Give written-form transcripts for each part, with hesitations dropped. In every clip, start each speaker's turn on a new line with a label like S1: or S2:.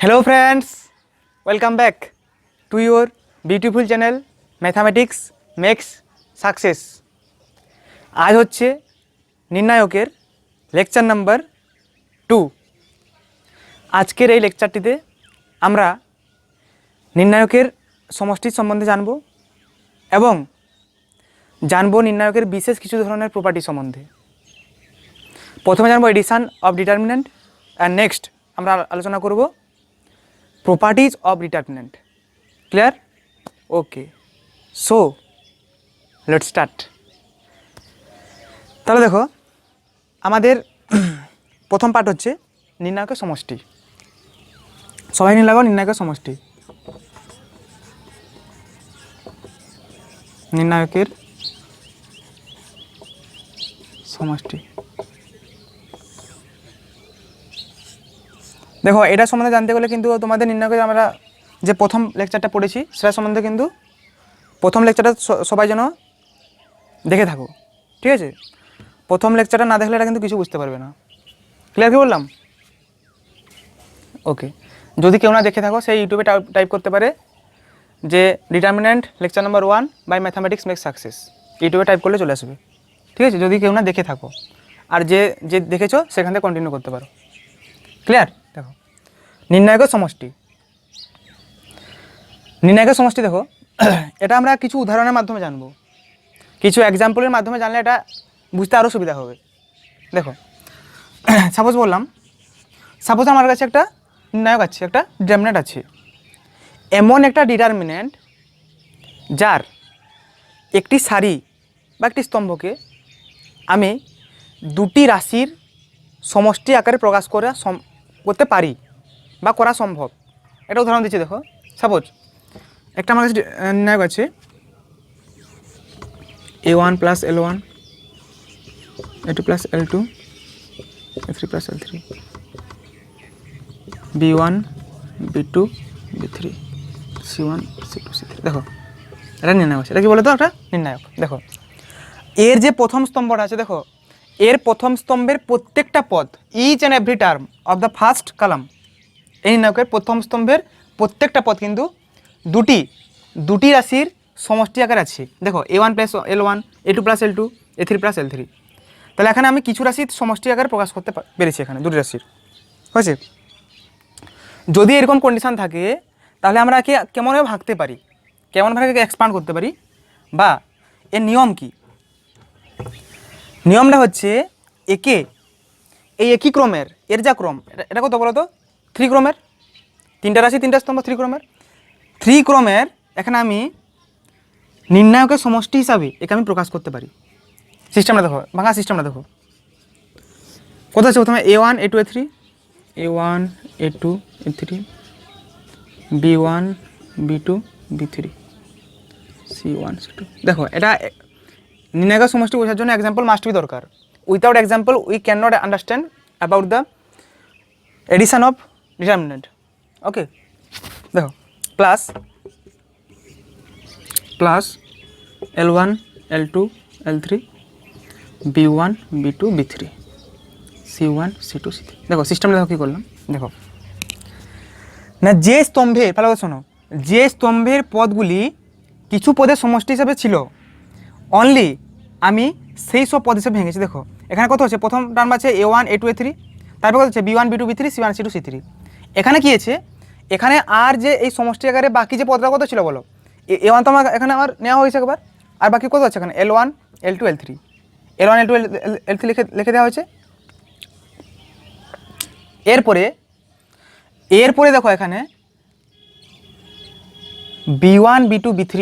S1: Hello friends, welcome back to your beautiful channel Mathematics Makes Success। आज হচ্ছে নির্ণায়কের lecture number 2। আজকের এই লেকচারটিতে আমরা নির্ণায়কের সমষ্টি সম্বন্ধে জানব এবং জানব নির্ণায়কের বিশেষ কিছু ধরনের প্রপার্টি সম্বন্ধে। প্রথমে জানব addition of determinant and next আমরা আলোচনা করব properties of determinant। clear? okay, so let's start। তাহলে দেখো আমাদের প্রথম পার্ট হচ্ছে নির্ণায়কের সমষ্টি। সবাই নিয়ে লাগাও নির্ণায়কের সমষ্টি। নির্ণায়কের সমষ্টি দেখো এটা সম্বন্ধে জানতে গেলে কিন্তু তোমাদের নির্ণায়কের আমরা যে প্রথম লেকচারটা পড়েছি সেটা সম্বন্ধে কিন্তু প্রথম লেকচারটা সবাই যেন দেখে থাকো, ঠিক আছে? প্রথম লেকচারটা না দেখলে এটা কিন্তু কিছু বুঝতে পারবে না। ক্লিয়ার কি বললাম? ওকে, যদি কেউ না দেখে থাকো সেই ইউটিউবে টাইপ করতে পারে যে determinant lecture number 1 by mathematics makes success, ইউটিউবে টাইপ করলে চলে আসবে, ঠিক আছে? যদি কেউ না দেখে থাকো, আর যে যে দেখেছো সেখান থেকে কন্টিনিউ করতে পারো। ক্লিয়ার? দেখো নির্ণায়কের সমষ্টি। নির্ণায়কের সমষ্টি দেখো এটা আমরা কিছু উদাহরণের মাধ্যমে জানবো, কিছু এক্সাম্পলের মাধ্যমে জানলে এটা বুঝতে আরও সুবিধা হবে। দেখো সাপোজ বললাম, সাপোজ আমার কাছে একটা নির্ণায়ক আছে, একটা ডিটারমিন্যান্ট আছে, এমন একটা ডিটারমিন্যান্ট যার একটি সারি বা একটি স্তম্ভকে আমি দুটি রাশির সমষ্টি আকারে প্রকাশ করতে পারি বা করা সম্ভব। একটা উদাহরণ দিচ্ছি, দেখো সাপোজ একটা আমার কাছে নির্ণায়ক আছে a1 plus l1, a2 plus l2, a3 plus l3, b1 b2 b3 c1 c2 c3। দেখো এটা নির্ণায়ক আছে। এটা কি বলো তো? একটা নির্ণায়ক। দেখো এর যে প্রথম স্তম্ভটা আছে, দেখো এর প্রথম স্তম্ভের প্রত্যেকটা পদ, each and every term of the first column, এই নির্ণায়কের প্রথম স্তম্ভের প্রত্যেকটা পদ কিন্তু দুটি রাশির সমষ্টি আকার আছে। দেখো a1 plus l1, a2 plus l2, a3 plus l3। তাহলে এখানে আমি কিছু রাশির সমষ্টি আকারে প্রকাশ করতে পেরেছি, এখানে দুটি রাশির হয়েছে। যদি এরকম কন্ডিশান থাকে তাহলে আমরা কেমনভাবে ভাঙতে পারি, কেমনভাবে এক্সপান্ড করতে পারি, বা এর নিয়ম কি? নিয়মটা হচ্ছে এই একই ক্রমের, এর যা ক্রম, এটা কত বলো তো? 3 ক্রমের, তিনটা রাশি তিনটা স্তম্ভ, 3 ক্রমের। 3 ক্রমের এখানে আমি নির্ণায়কের সমষ্টি হিসাবে একে আমি প্রকাশ করতে পারি। সিস্টেমটা দেখো, ভাঙা সিস্টেমটা দেখো। কত আছে প্রথমে? a1 a2 a3, a1 a2 a3, b1 b2 b3 c1 c2। দেখো এটা নির্ণায়কের সমষ্টি বোঝার জন্য এক্সাম্পল মাস্ট বি দরকার। Without example we can not understand about the addition of determinant. Okay, দেখো plus l1 l2 l3, b1 b2 b3 c1 c2 c3। দেখো সিস্টেমটা দেখো কী করলাম। দেখো না, যে স্তম্ভের, ভালো করে শোনো, যে স্তম্ভের পদগুলি কিছু পদের সমষ্টি হিসাবে ছিল অনলি আমি সেই সব পদ হিসেবে ভেঙেছি। দেখো এখানে কত আছে? প্রথম টার্ম আছে a1 a2 a3, তারপর কত আছে? b1 b2 b3 c1 c2 c3। এখানে কি আছে? এখানে আর যে এই সমষ্টি আকারে বাকি যে পদটা কত ছিল বলো? a1 তো আমার এখানে আমার নেওয়া হয়েছে একবার, আর বাকি কত আছে এখানে? l1 l2 l3, l1 l2 l3 লিখে দেওয়া হয়েছে। এরপরে দেখো এখানে b1 b2 b3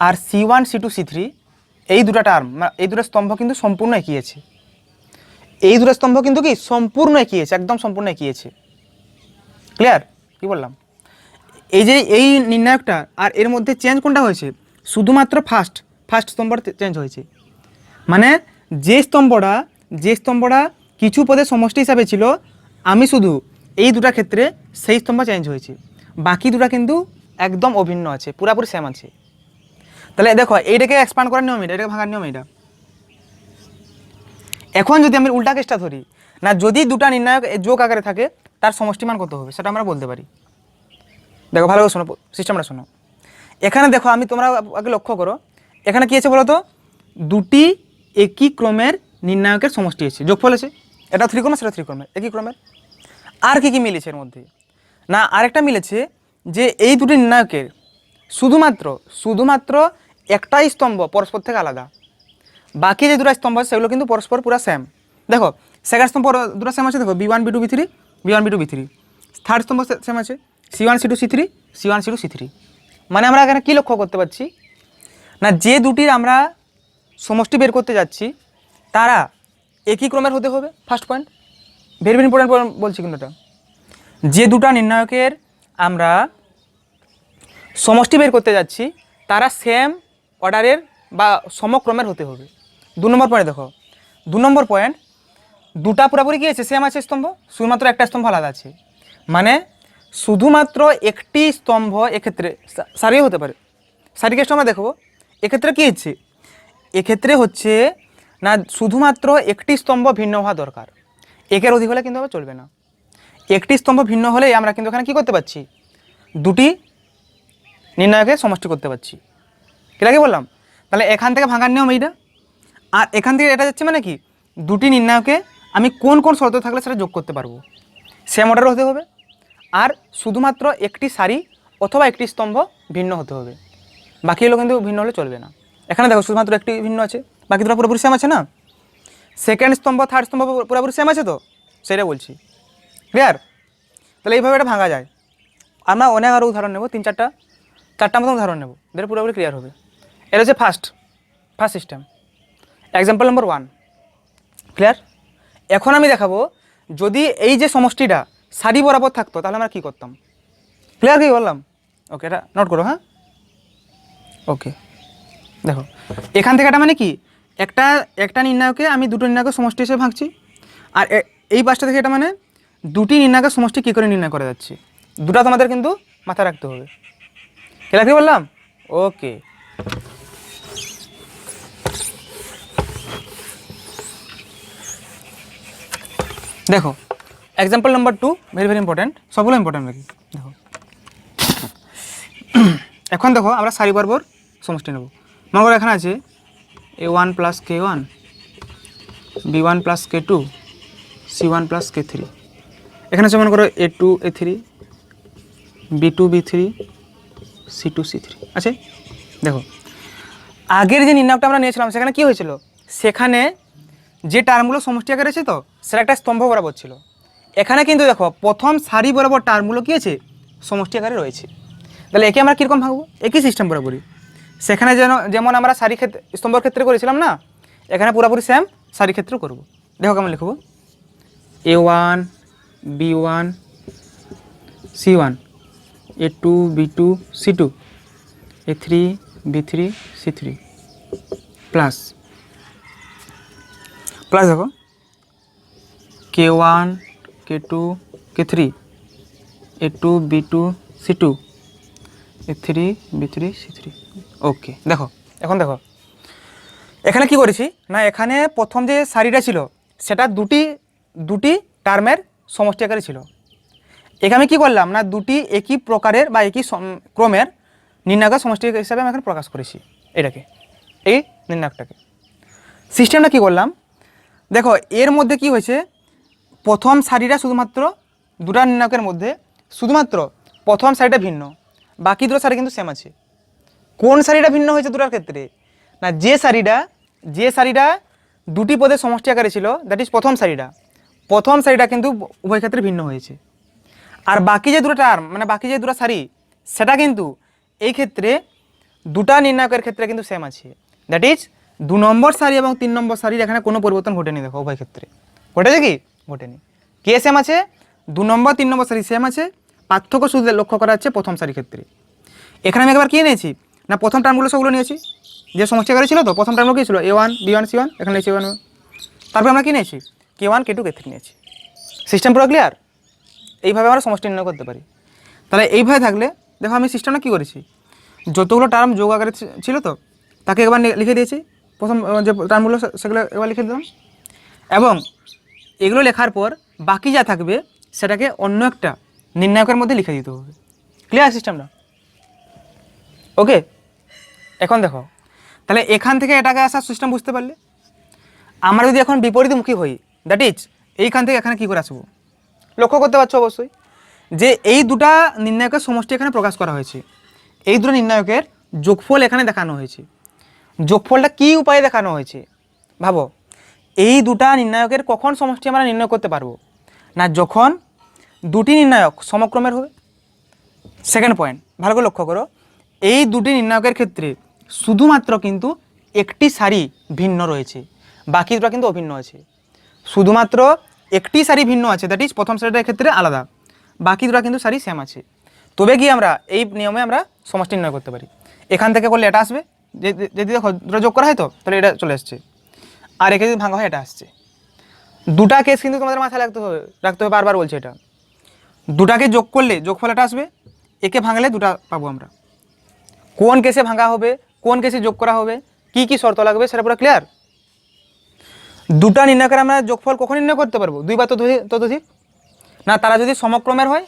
S1: আর c1 c2 c3, এই দুটো টার্ম, এই দুটো স্তম্ভ কিন্তু সম্পূর্ণ একই আছে। এই দুটো স্তম্ভ কিন্তু কি সম্পূর্ণ একই আছে, একদম সম্পূর্ণ একই আছে। ক্লিয়ার কি বললাম? এই যে এই নির্ণায়কটা আর এর মধ্যে চেঞ্জ কোনটা হয়েছে? শুধুমাত্র ফার্স্ট স্তম্ভটা চেঞ্জ হয়েছে। মানে যে স্তম্ভটা কিছু পদের সমষ্টি হিসাবে ছিল, আমি শুধু এই দুটা ক্ষেত্রে সেই স্তম্ভ চেঞ্জ হয়েছে, বাকি দুটা কিন্তু একদম অভিন্ন আছে, পুরাপুরি সেম আছে। তাহলে দেখো এইটাকে এক্সপান্ড করার নিয়ম এটা, এটাকে ভাঙার নিয়ম এটা। এখন যদি আমি উল্টা কেসটা ধরি, না যদি দুটা নির্ণায়ক যোগ আকারে থাকে তার সমষ্টি মান কত হবে সেটা আমরা বলতে পারি। দেখো ভালো করে শোনো, সিস্টেমটা শোনো। এখানে দেখো আমি তোমরা আগে লক্ষ্য করো, এখানে কী আছে বলো তো, দুটি একই ক্রমের নির্ণায়কের সমষ্টি আছে, যোগফল আছে। এটা 3 ক্রমের, সেটা 3 ক্রমের, একই ক্রমের। আর কি কি মিলেছে এর মধ্যে? না আরেকটা মিলেছে যে এই দুটি নির্ণায়কের শুধুমাত্র একটাই স্তম্ভ পরস্পর থেকে আলাদা, বাকি যে দুটো স্তম্ভ আছে সেগুলো কিন্তু পরস্পর পুরো সেম। দেখো সেকেন্ড স্তম্ভ দুটো সেম আছে, দেখো B1 B2 B3, B1 B2 B3। Third স্তম্ভ সেম আছে, C1 C2 C3, C1 C2 C3। মানে আমরা এখানে কী লক্ষ্য করতে পারছি না, যে দুটির আমরা সমষ্টি বের করতে যাচ্ছি তারা একই ক্রমের হতে হবে। First point, very very important point বলছি কিন্তু এটা, যে দুটো নির্ণায়কের আমরা সমষ্টি বের করতে যাচ্ছি তারা সেম অর্ডারের বা সমক্রমের হতে হবে। 2 নম্বর পয়েন্ট দেখো, 2 নম্বর পয়েন্ট, দুটা পুরোপুরি কী আছে, সেম আছে স্তম্ভ, শুধুমাত্র একটা স্তম্ভ আলাদা আছে। মানে শুধুমাত্র একটি স্তম্ভ, এক্ষেত্রে সারিও হতে পারে, সারি কেসটা আমরা দেখবো। এক্ষেত্রে কী হচ্ছে, এক্ষেত্রে হচ্ছে না শুধুমাত্র একটি স্তম্ভ ভিন্ন হওয়া দরকার, একের অধিক হলে কিন্তু আবার চলবে না। একটি স্তম্ভ ভিন্ন হলেই আমরা কিন্তু এখানে কী করতে পারছি, দুটি নির্ণায়কের সমষ্টি করতে পারছি। এটা কি বললাম? তাহলে এখান থেকে ভাঙার নিয়ম এইটা, আর এখান থেকে এটা যাচ্ছে মানে কি, দুটি নির্ণায়কে আমি কোন কোন শর্ত থাকলে সেটা যোগ করতে পারবো, সেম অর্ডার হতে হবে, আর শুধুমাত্র একটি সারি অথবা একটি স্তম্ভ ভিন্ন হতে হবে, বাকি হলো কিন্তু ভিন্ন হলে চলবে না। এখানে দেখো শুধুমাত্র একটি ভিন্ন আছে, বাকি দুটো পুরোপুরি সেম আছে না। সেকেন্ড স্তম্ভ থার্ড স্তম্ভ পুরোপুরি সেম আছে, তো সেটা বলছি, ক্লিয়ার? তাহলে এইভাবে এটা ভাঙা যায়। আমরা অনেক আরও উদাহরণ নেব, 3-4টা মতো উদাহরণ নেব, এদের পুরোপুরি ক্লিয়ার হবে। এটা হচ্ছে ফার্স্ট সিস্টেম, এক্সাম্পল নম্বর 1, ক্লিয়ার? এখন আমি দেখাবো যদি এই যে সমষ্টিটা সারি বরাবর থাকতো তাহলে আমরা কী করতাম, ক্লিয়ার? কি বললাম? ওকে, এটা নোট করো, হ্যাঁ। ওকে দেখো এখান থেকে এটা মানে কি, একটা নির্ণায়কে আমি দুটো নির্ণায়কের সমষ্টি হিসেবে ভাঙছি, আর এই পাশটা থেকে এটা মানে দুটি নির্ণায়কের সমষ্টি কী করে নির্ণয় করা যাচ্ছে, দুটা তোমাদের কিন্তু মাথায় রাখতে হবে। ক্লিয়ার কি বললাম? ওকে, দেখো example number 2, very very important, সবগুলো ইম্পর্টেন্ট নাকি। দেখো এখন দেখো আমরা সারি বরাবর সমষ্টি নেব। মনে করো এখানে আছে A1 + K1, B1 + K2, C1 + K3। এখানে আছে মনে করো A2 A3, B2 B3, C2 C3 আছে। দেখো আগের যে নির্ণায়কটা আমরা নিয়েছিলাম সেখানে কি হয়েছিল, সেখানে যে টার্মগুলো সমষ্টি আকারে আছে তো সেটা একটা স্তম্ভ বরাবর ছিল। এখানে কিন্তু দেখো প্রথম সারি বরাবর টার্মগুলো কী আছে, সমষ্টি আকারে রয়েছে। তাহলে একে আমরা কীরকম ভাঙবো, একই সিস্টেম বরাবরই, সেখানে যেমন আমরা সারি ক্ষেত্রে স্তম্ভর ক্ষেত্রে করেছিলাম না, এখানে পুরোপুরি সেম সারি ক্ষেত্রেও করবো। দেখো কেমন লিখবো, A1 B1 C1, A2 B2 C2, A3 B3 C3 plus দেখো K1 K2 K3, A2 B2 C2, A3 B3 C3। ওকে দেখো এখন দেখো এখানে কি করেছি না, এখানে প্রথম যে সারিটা ছিল সেটা দুটি টার্মের সমষ্টি আকারে ছিল। এখানে আমি কী করলাম না, দুটি একই প্রকারের বা একই ক্রমের নির্ণায়কের সমষ্টি হিসাবে আমি এখানে প্রকাশ করেছি এটাকে, এই নির্ণায়কটাকে। সিস্টেমটা কী করলাম দেখো, এর মধ্যে কি হয়েছে, প্রথম সারিটা শুধুমাত্র দুটা নির্ণায়কের মধ্যে শুধুমাত্র প্রথম সারিটা ভিন্ন, বাকি দুটো সারি কিন্তু সেম আছে। কোন সারিটা ভিন্ন হয়েছে দুটার ক্ষেত্রে না, যে সারিটা দুটি পদের সমষ্টি আকারে ছিল, দ্যাট ইজ প্রথম সারিটা কিন্তু উভয় ক্ষেত্রে ভিন্ন হয়েছে। আর বাকি যে দুটো টার্ম মানে বাকি যে দুটো সারি সেটা কিন্তু এই ক্ষেত্রে দুটা নির্ণায়কের ক্ষেত্রে কিন্তু সেম আছে, দ্যাট ইজ 2 নম্বর সারি এবং 3 নম্বর সারির এখানে কোনো পরিবর্তন ঘটেনি। দেখো উভয় ক্ষেত্রে ঘটেছে কি, ঘটেনি। কে সেম আছে, 2 নম্বর 3 নম্বর সারি সেম আছে, পার্থক্য শুধু লক্ষ্য করা যাচ্ছে প্রথম সারি ক্ষেত্রে। এখানে আমি একবার কী নিয়েছি না, প্রথম টার্মগুলো সবগুলো নিয়েছি, যে সমষ্টি আকারে ছিল তো প্রথম টার্মগুলো কী ছিল, A1 B1 C1, এখানে নিয়েছি A1, তারপর আমরা কী নিয়েছি K1 K2 K3 নিয়েছি। সিস্টেম পুরো ক্লিয়ার? এইভাবে আমরা সমষ্টি নির্ণয় করতে পারি। তাহলে এইভাবে থাকলে দেখো আমি সিস্টেমটা কী করেছি, যতগুলো টার্ম যোগ আকারে ছিল তো তাকে একবার লিখে দিয়েছি, প্রথম যে টার্মগুলো সেগুলো একবার লিখে দিলাম, এবং এগুলো লেখার পর বাকি যা থাকবে সেটাকে অন্য একটা নির্ণায়কের মধ্যে লিখে দিতে হবে। ক্লিয়ার সিস্টেমটা? ওকে, এখন দেখো তাহলে এখান থেকে এটাকে আসার সিস্টেম বুঝতে পারলে। আমরা যদি এখন বিপরীতমুখী হই, দ্যাট ইজ এইখান থেকে এখানে কী করে আসবো, লক্ষ্য করতে পারছো অবশ্যই যে এই দুটা নির্ণায়কের সমষ্টি এখানে প্রকাশ করা হয়েছে, এই দুটো নির্ণায়কের যোগফল এখানে দেখানো হয়েছে। যোগফলটা কী উপায়ে দেখানো হয়েছে ভাবো, এই দুটা নির্ণায়কের কখন সমষ্টি আমরা নির্ণয় করতে পারবো না, যখন দুটি নির্ণায়ক সমক্রমের হবে। সেকেন্ড পয়েন্ট ভালো করে লক্ষ্য করো, এই দুটি নির্ণায়কের ক্ষেত্রে শুধুমাত্র কিন্তু একটি সারি ভিন্ন রয়েছে, বাকি দুটো কিন্তু অভিন্ন আছে। শুধুমাত্র একটি সারি ভিন্ন আছে, দ্যাট ইজ প্রথম সারিটার ক্ষেত্রে আলাদা, বাকি দুটো কিন্তু সারি সেম আছে। তবে গিয়ে আমরা এই নিয়মে আমরা সমষ্টি নির্ণয় করতে পারি। এখান থেকে করলে এটা আসবে, যদি দেখো দুটো যোগ করা হয় তো তাহলে এটা চলে আসছে, আর একে যদি ভাঙা হয় এটা আসছে। দুটা কেস কিন্তু তোমাদের মাথায় রাখতে হবে, বারবার বলছে এটা। দুটাকে যোগ করলে যোগফল এটা আসবে, একে ভাঙলে দুটা পাবো আমরা। কোন কেসে ভাঙা হবে, কোন কেসে যোগ করা হবে, কি কি শর্ত লাগবে সেটা পুরো ক্লিয়ার। দুটা নির্ণায়কের আমরা যোগফল কখন নির্ণয় করতে পারবো, দুই বা ততোধিক না, তারা যদি সমক্রমের হয়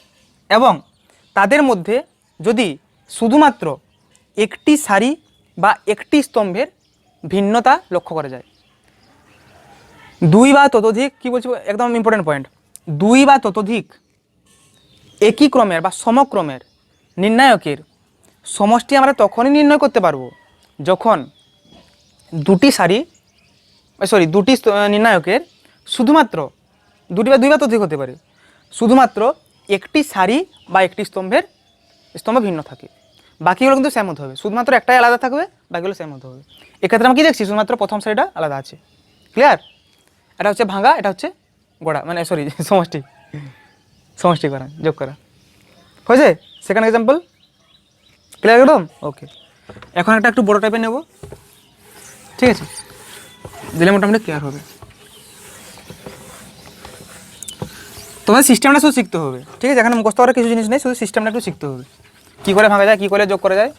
S1: এবং তাদের মধ্যে যদি শুধুমাত্র একটি সারি বা একটি স্তম্ভের ভিন্নতা লক্ষ্য করা যায়। দুই বা ততোধিক, কি বলছি একদম ইম্পর্টেন্ট পয়েন্ট, দুই বা ততোধিক একই ক্রমের বা সমক্রমের নির্ণায়কের সমষ্টি আমরা তখনই নির্ণয় করতে পারবো যখন দুটি নির্ণায়কের শুধুমাত্র দুই বা ততোধিক হতে পারে, শুধুমাত্র একটি সারি বা একটি স্তম্ভ ভিন্ন থাকে, বাকিগুলো কিন্তু সেম হতে হবে। শুধুমাত্র একটাই আলাদা থাকবে, বাকিগুলো সেম হতে হবে। এক্ষেত্রে আমরা কি দেখছি, শুধুমাত্র প্রথম সারিটা আলাদা আছে। ক্লিয়ার? এটা হচ্ছে ভাঙা, এটা হচ্ছে গোড়া, মানে সমষ্টি করা, যোগ করা হয়েছে। সেকেন্ড এক্সাম্পল ক্লিয়ার একদম? ওকে, এখন একটা একটু বড় টাইপের নেব, ঠিক আছে, দিলে মোটামুটি ক্লিয়ার হবে। তোমাদের সিস্টেমটা শুধু শিখতে হবে, ঠিক আছে, এখানে মুখস্থ করার কিছু জিনিস নেই, শুধু সিস্টেমটা একটু শিখতে হবে, কী করে ভাঙা যায়, কী করে যোগ করা যায়।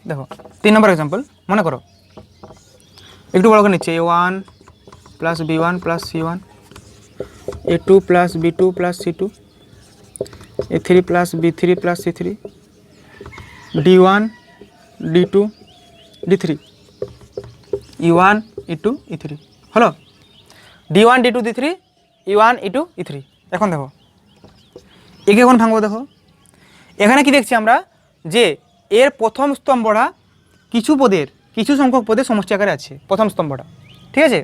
S1: দেখো 3 নম্বর এক্সাম্পল মনে করো, একটু বড় করে নিচ্ছে, a1 plus b1 plus c1, a2 plus b2 plus c2, a3 plus b3 plus c3, d1 d2 d3, e1 e2 e3 হলো, d1 d2 d3 e1 e2 e3। এখন দেখো একে এখন ভাঙবো, দেখো এখানে কি দেখছি আমরা যে এর প্রথম স্তম্ভটা কিছু সংখ্যক পদের সমষ্টি আকারে আছে, প্রথম স্তম্ভটা, ঠিক আছে,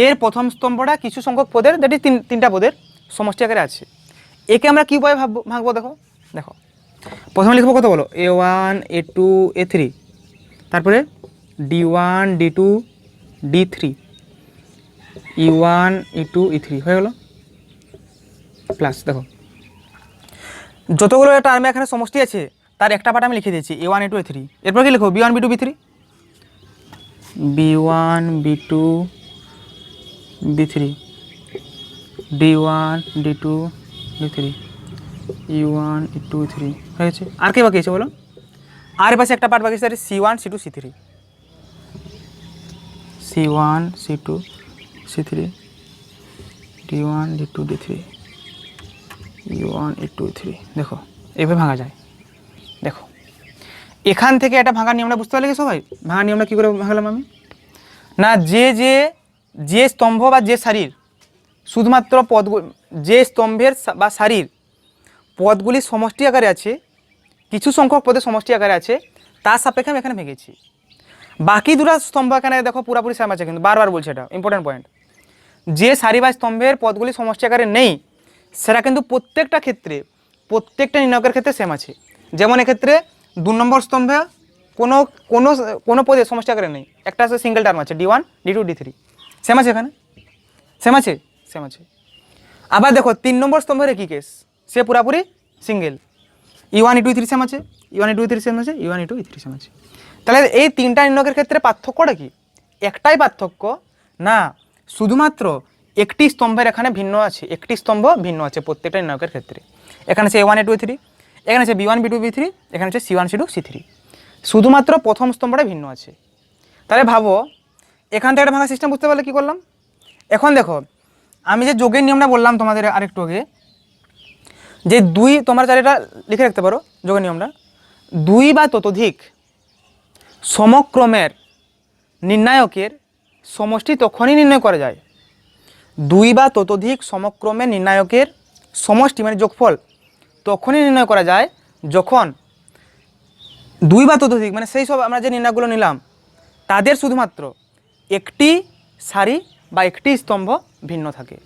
S1: এর প্রথম স্তম্ভটা কিছু সংখ্যক পদের, দ্যাট ইজ তিনটা পদের সমষ্টি আকারে আছে। একে আমরা কী উপায়ে ভাঙবো, দেখো প্রথমে লিখবো কত বলো, a1 a2 a3, তারপরে d1 d2 d3 e1 e2 e3 হয়ে গেল, প্লাস দেখো যতগুলো টার্মে এখানে সমষ্টি আছে তার একটা পার্ট আমি লিখে দিয়েছি, a1 a2 a3। এরপর কি লিখো, b1 b2 b3, b1 b2 b3, d1 d2 d3 e1 e2 e3 হয়ে গেছে। আর কি বাকি আছে বলো, আর পাশে একটা পার্ট বাকি আছে, c1 c2 c3, c1 c2 c3 d1 d2 d3 e1 e2 e3। দেখো এইভাবে ভাঙা যায়। দেখো এখান থেকে একটা ভাঙার নিয়মটা বুঝতে পারলে কি সবাই, ভাঙার নিয়মটা কী করে ভাঙলাম আমি না, যে স্তম্ভ বা যে সারির শুধুমাত্র যে স্তম্ভের বা সারির পদগুলি সমষ্টি আকারে আছে, কিছু সংখ্যক পদের সমষ্টি আকারে আছে, তার সাপেক্ষে আমি এখানে ভেঙেছি। বাকি দুটো স্তম্ভ এখানে দেখো পুরোপুরি সেম আছে, কিন্তু বারবার বলছে এটা ইম্পর্টেন্ট পয়েন্ট, যে সারি বা স্তম্ভের পদগুলি সমষ্টি আকারে নেই সেটা কিন্তু প্রত্যেকটা নির্ণায়কের ক্ষেত্রে সেম আছে। যেমন এক্ষেত্রে 2 নম্বর স্তম্ভে কোনো পদের সমষ্টি আকারে নেই, একটা আছে সিঙ্গেল টার্ম আছে d1 d2 d3, সেম আছে এখানে, সেম আছে। আবার দেখো 3 নম্বর স্তম্ভের কি কেস, সে পুরাপুরি single, e1 e2 e3 same আছে, e1 e2 e3 সেম আছে, e1 e2 e3 সেম আছে। তাহলে এই তিনটা নির্ণায়কের ক্ষেত্রে পার্থক্যটা কি, একটাই পার্থক্য না, শুধুমাত্র একটি স্তম্ভের এখানে ভিন্ন আছে, একটি স্তম্ভ ভিন্ন আছে প্রত্যেকটা নির্ণায়কের ক্ষেত্রে। এখানে আছে a1 a2 a3, এখানে আছে b1 b2 b3, এখানে আছে c1 c2 c3, শুধুমাত্র প্রথম স্তম্ভটা ভিন্ন আছে। তাহলে ভাবো এখান থেকে একটা ভাঙা সিস্টেম বুঝতে পারলে কী করলাম। এখন দেখো আমি যে যোগের নিয়মটা বললাম তোমাদের আরেকটু আগে, যে দুই, তোমরা চাইলে এটা লিখে রাখতে পারো যোগের নিয়মটা, দুই বা ততোধিক সমক্রমের নির্ণায়কের সমষ্টি তখনই নির্ণয় করা যায়, দুই বা ততোধিক সমক্রমের নির্ণায়কের সমষ্টি মানে যোগফল তখনই নির্ণয় করা যায় যখন দুই বা ততোধিক মানে সেই সব আমরা যে নির্ণয়গুলো নিলাম তাদের শুধুমাত্র একটি সারি বা একটি স্তম্ভ ভিন্ন থাকে।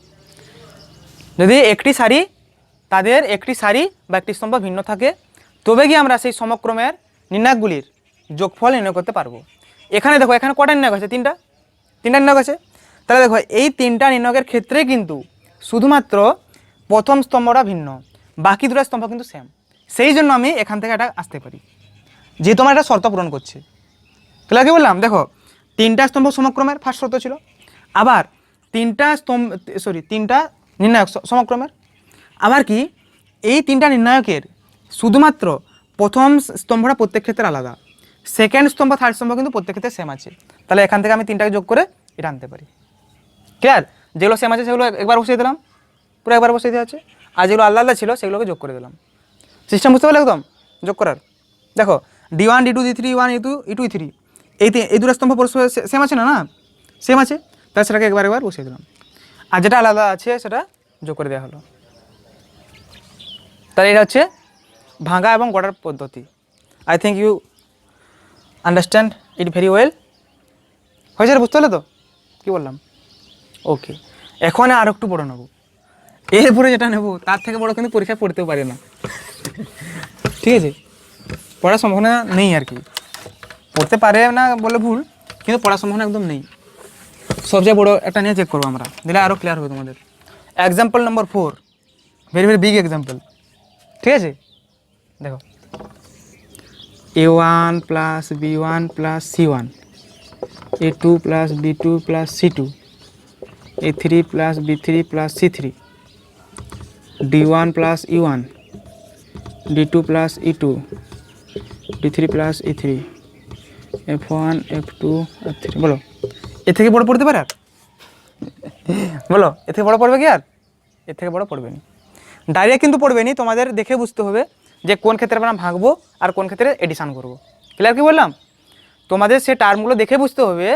S1: যদি একটি সারি, তাদের একটি সারি বা একটি স্তম্ভ ভিন্ন থাকে, তবে গিয়ে আমরা সেই সমক্রমের নির্ণায়কগুলির যোগফল নির্ণয় করতে পারবো। এখানে দেখো, এখানে কটা নির্ণায়ক আছে? তিনটা নির্ণায়ক আছে। তাহলে দেখো এই তিনটা নির্ণায়কের ক্ষেত্রে কিন্তু শুধুমাত্র প্রথম স্তম্ভটা ভিন্ন, বাকি দুটো স্তম্ভ কিন্তু সেম। সেই জন্য আমি এখান থেকে এটা আসতে পারি, যেহেতু আমার এটা শর্ত পূরণ করছে। তাহলে কি বললাম, দেখো তিনটা স্তম্ভ সমক্রমের ফার্স্ট শর্ত ছিল, আবার তিনটা নির্ণায়ক সমক্রমের, আবার কি এই তিনটা নির্ণায়কের শুধুমাত্র প্রথম স্তম্ভটা প্রত্যেক ক্ষেত্রে আলাদা, সেকেন্ড স্তম্ভ থার্ড স্তম্ভ কিন্তু প্রত্যেক ক্ষেত্রে সেম আছে। তাহলে এখান থেকে আমি তিনটাকে যোগ করে এটা আনতে পারি। ক্লিয়ার? যেগুলো সেম আছে সেগুলো একবার বসিয়ে দিলাম, পুরো একবার বসিয়ে দেওয়া আছে, আর যেগুলো আলাদা আলাদা ছিল সেগুলোকে যোগ করে দিলাম। সিস্টেম বুঝতে পারলে একদম যোগ করার? দেখো D1 D2 D3 E1 E2 E2 E3 এই দুটো স্তম্ভ পরস্পর সেম আছে না? সেম আছে, তাহলে সেটাকে একবার বসিয়ে দিলাম, আর যেটা আলাদা আছে সেটা যোগ করে দেওয়া হলো। তাহলে এটা হচ্ছে ভাঙা এবং গড়ার পদ্ধতি। I think you understand it very well. হয়েছে, বুঝতে পারলে তো কী বললাম? ওকে, এখন আর একটু বড় নেবো, এরপরে যেটা নেবো তার থেকে বড় কিন্তু পরীক্ষায় পড়তেও পারে না, ঠিক আছে? পড়ার সম্ভাবনা নেই আর কি, পড়তে পারে না বলে ভুল, কিন্তু পড়ার সম্ভাবনা একদম নেই। সবচেয়ে বড় একটা নিয়ে চেক করবো আমরা, দিলে আরও ক্লিয়ার হবে তোমাদের। এক্সাম্পল নম্বর 4, ভেরি ভেরি বিগ এক্সাম্পল, ঠিক আছে? দেখো A1 plus B1 plus C1, A2 plus B2 plus C2, A3 plus B3 plus C3, D1 plus E1, D2 plus E2, D3 plus E3, F1 F2 F3। বলো এর থেকে বড় পড়তে পারে আর? বলো এর থেকে বড় পড়বে কি আর? এর থেকে বড় পড়বে না, ডাইরেক্ট কিন্তু পড়বে না, তোমাদের দেখে বুঝতে হবে যে কোন ক্ষেত্রে আমরা ভাগবো আর কোন ক্ষেত্রে এডিশন করব। ক্লিয়ার কি বললাম? তোমাদের সে টার্মগুলো দেখে বুঝতে হবে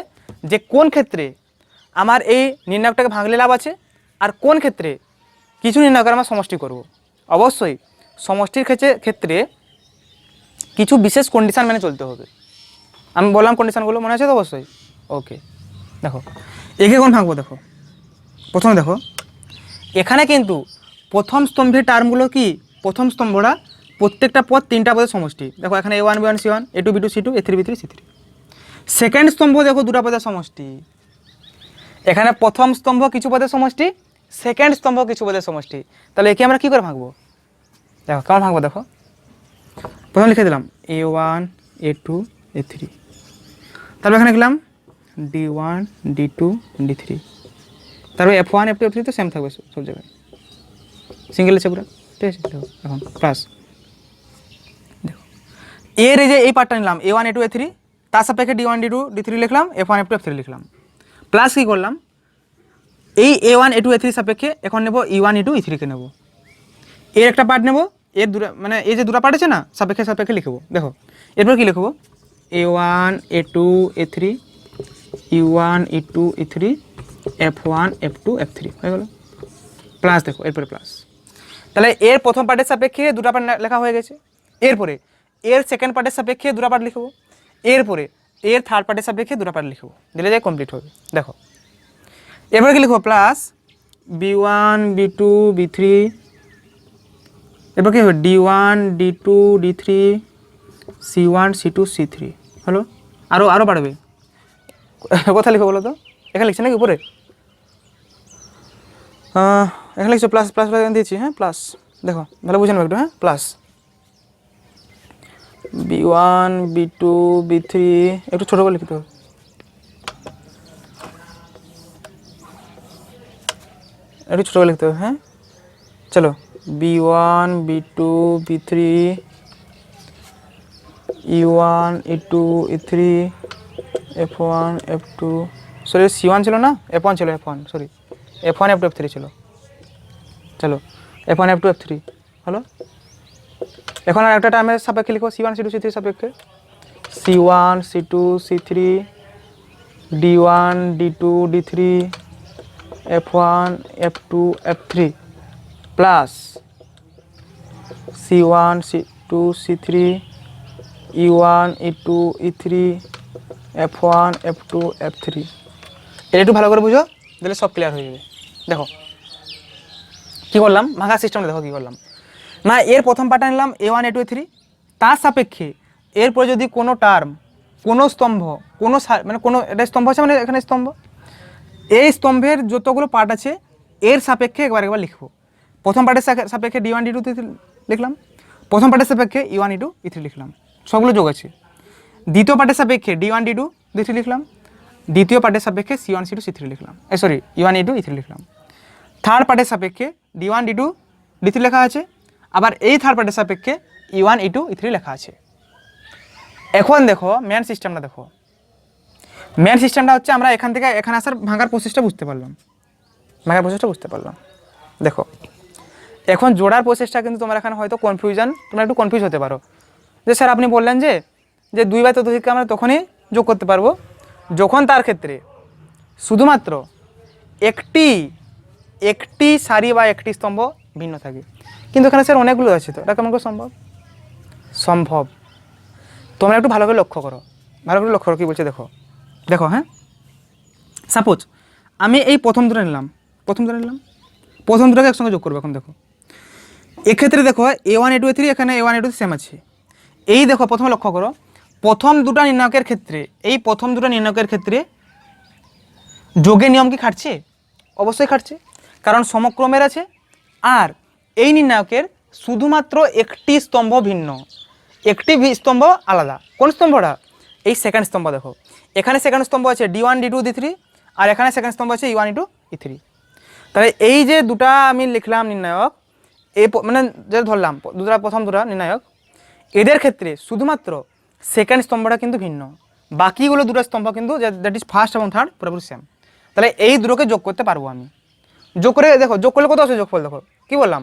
S1: যে কোন ক্ষেত্রে আমার এই নির্ণায়কটাকে ভাঙলে লাভ আছে, আর কোন ক্ষেত্রে কিছু নির্ণায়কের আমরা সমষ্টি করব। অবশ্যই সমষ্টির ক্ষেত্রে কিছু বিশেষ কন্ডিশান মেনে চলতে হবে। আমি বললাম কন্ডিশানগুলো মনে আছে তো? অবশ্যই। ওকে, দেখো একে কোন ভাঙবো, দেখো প্রথমে দেখো এখানে কিন্তু প্রথম স্তম্ভের টার্মগুলো কি, প্রথম স্তম্ভটা প্রত্যেকটা পদ তিনটা পদের সমষ্টি। দেখো এখানে A1 B1 C1, A2 B2 C2, A3 B3 C3। Second স্তম্ভ দেখো দুটা পদের সমষ্টি, এখানে প্রথম স্তম্ভ কিছু পদের সমষ্টি, সেকেন্ড স্তম্ভ কিছু পদের সমষ্টি। তাহলে একে আমরা কী করে ভাঙবো? দেখো কেমন ভাঙবো, দেখো প্রথমে লিখে দিলাম A1 A2 A3, তারপর এখানে লিখলাম D1 D2 D3, তারপর F1 F2 F3 তো সেম থাকবে সব জায়গায়, সিঙ্গেল আছে পুরো, ঠিক আছে? দেখো এখন প্লাস, দেখো এর এই যে এই পার্টটা নিলাম A1 A2 A3, তার সাপেক্ষে D1 D2 D3 লিখলাম, F1 F2 F3 লিখলাম, প্লাস কী করলাম, এই A1 A2 A3 সাপেক্ষে এখন নেব E1 E2 E3কে নেব, এর একটা পার্ট নেব, এর দুটো মানে এই যে দুটো পার্ট আছে না সাপেক্ষে সাপেক্ষে লিখবো। দেখো এরপর কী লিখবো, A1 A2 A3 E1 E2 E3 F1 F2 F3 হয়ে গেল, প্লাস দেখো এরপরে প্লাস। তাহলে এর প্রথম পার্টের সাপেক্ষে দুটো পার্ট লেখা হয়ে গেছে, এরপরে এর সেকেন্ড পার্টের সাপেক্ষে দুটো পার্ট লিখবো, এরপরে এর থার্ড পার্টের সাপেক্ষে দুটো পার্ট লিখবো, দিলে যাই কমপ্লিট হবে। দেখো এরপরে কি লিখবো, প্লাস B1 B2 B3, এরপর কি হবে D1 D2 D3 C1 C2 C3 হলো। আরও বাড়বে, কোথায় লিখবো বলো তো? এখানে লিখছে নাকি উপরে? এখানে লিখছো প্লাস প্লাস প্লাস দিয়েছি, হ্যাঁ প্লাস, দেখো ভালো বুঝে নেবো একটু, হ্যাঁ প্লাস B1 B2 B3, একটু ছোটো করে লিখতে হবে, একটু ছোটো করে লিখতে হবে, হ্যাঁ চলো B1 B2 B3 E1 E2 E3 F1 F2, sorry C1 ছিল না, F1 ছিল, F1 sorry F1 F2 F3 ছিল, চলো F1 F2 F3 হলো। এখন আর একটা টার্মের সাপেক্ষে লিখো C1 C2 C3 সাপেক্ষে C1 C2 C3 D1 D2 D3 F1 F2 F3 plus C1 C2 C3 E1 E2 E3 F1 F2 F3। এটা একটু ভালো করে বুঝো, তাহলে সব ক্লিয়ার হয়ে যাবে। দেখো কী করলাম, ভাঙা সিস্টেমটা দেখো কী করলাম না, এর প্রথম পার্টটা নিলাম A1 A2 A3, তার সাপেক্ষে এরপরে যদি কোনো টার্ম, কোনো স্তম্ভ, কোনো মানে কোনো এটা স্তম্ভ আছে, মানে এখানে স্তম্ভ, এই স্তম্ভের যতগুলো পার্ট আছে এর সাপেক্ষে একবার লিখবো। প্রথম পার্টের সাপেক্ষে D1 D2 D3 লিখলাম, প্রথম পার্টের সাপেক্ষে E1 E2 E3 লিখলাম, সবগুলো যোগ আছে। দ্বিতীয় পার্টের সাপেক্ষে D1 D2 D3 লিখলাম, দ্বিতীয় পার্টের সাপেক্ষে C1 C2 C3 লিখলাম, সরি E1 E2 E3 লিখলাম। থার্ড পার্টের সাপেক্ষে D1 D2 D3 লেখা আছে, আবার এই থার্ড পার্টের সাপেক্ষে E1 E2 E3 লেখা আছে। এখন দেখো মেন সিস্টেমটা দেখো, মেন সিস্টেমটা হচ্ছে আমরা এখান থেকে এখানে আসার ভাঙার প্রসেসটা বুঝতে পারলাম, দেখো এখন জোড়ার প্রসেসটা কিন্তু তোমার এখানে হয়তো তোমরা একটু কনফিউজ হতে পারো যে স্যার আপনি বললেন যে 2 বা ততোধিককে আমরা তখনই যোগ করতে পারবো যখন তার ক্ষেত্রে শুধুমাত্র একটি সারি বা একটি স্তম্ভ ভিন্ন থাকে। কিন্তু এখানে স্যার অনেকগুলো আছে, তো এটা কেমন করে সম্ভব? তোমরা একটু ভালো করে লক্ষ্য করো কী বলছে দেখো হ্যাঁ, সাপোজ আমি এই প্রথম দুটো নিলাম, প্রথম দুটোকে একসঙ্গে যোগ করবো। এখন দেখো এক্ষেত্রে দেখো A1 A2 A3, এখানে A1 A2 সেম আছে। এই দেখো প্রথমে লক্ষ্য করো, প্রথম দুটো নির্ণায়কের ক্ষেত্রে যোগের নিয়ম কি খাটছে? অবশ্যই খাটছে, কারণ সমক্রমের আছে। আর এই নির্ণায়কের শুধুমাত্র একটি স্তম্ভ ভিন্ন, একটি স্তম্ভ আলাদা। কোন স্তম্ভটা? এই সেকেন্ড স্তম্ভ। দেখো এখানে সেকেন্ড স্তম্ভ আছে D1 D2 D3, আর এখানে সেকেন্ড স্তম্ভ আছে E1 E2 E3। তাহলে এই যে দুটা আমি লিখলাম নির্ণায়ক, এই মানে যে ধরলাম প্রথম দুটা নির্ণায়ক, এদের ক্ষেত্রে শুধুমাত্র সেকেন্ড স্তম্ভটা কিন্তু ভিন্ন, বাকিগুলো দুটো স্তম্ভ কিন্তু দ্যাট ইজ ফার্স্ট এবং থার্ড পুরোপুরি সেম। তাহলে এই দুটোকে যোগ করতে পারবো আমি। যোগ করে দেখো, যোগ করলে কত আছে যোগফল? দেখো কী বললাম,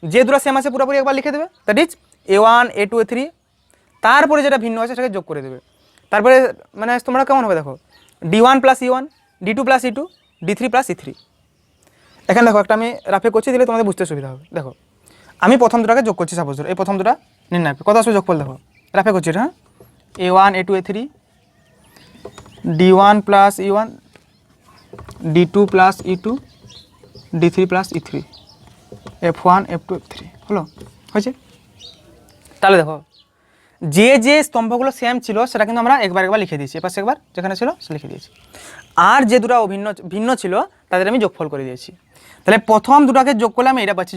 S1: যে দুটো সেম আছে পুরোপুরি একবার লিখে দেবে, that is A1 A2 A3, তারপরে যেটা ভিন্ন আছে সেটাকে যোগ করে দেবে। তারপরে মানে স্তম্ভটা কেমন হবে দেখো, D1 plus E1, D2 plus E2, D3 plus E3। এখানে দেখো একটা আমি রাফে করছি, দিলে তোমাদের বুঝতে সুবিধা হবে। দেখো আমি প্রথম দুটাকে যোগ করছি, সাপোজ এই প্রথম দুটা নির্ণয় কত আসবে যোগফল, দেখো রাফে করছি এটা, হ্যাঁ A1 A2 A3, D1 plus E1, D2 plus E2, D3 plus E3, F1 F2 F3 হলো, হয়েছে। তাহলে দেখো যে স্তম্ভগুলো সেম ছিল সেটা কিন্তু আমরা একবার লিখে দিয়েছি, এপাশে একবার যেখানে ছিল সে লিখে দিয়েছি। আর যে দুটো ভিন্ন ছিল তাদের আমি যোগফল করে দিয়েছি। তাহলে প্রথম দুটাকে যোগ করলে আমি এটা পাচ্ছি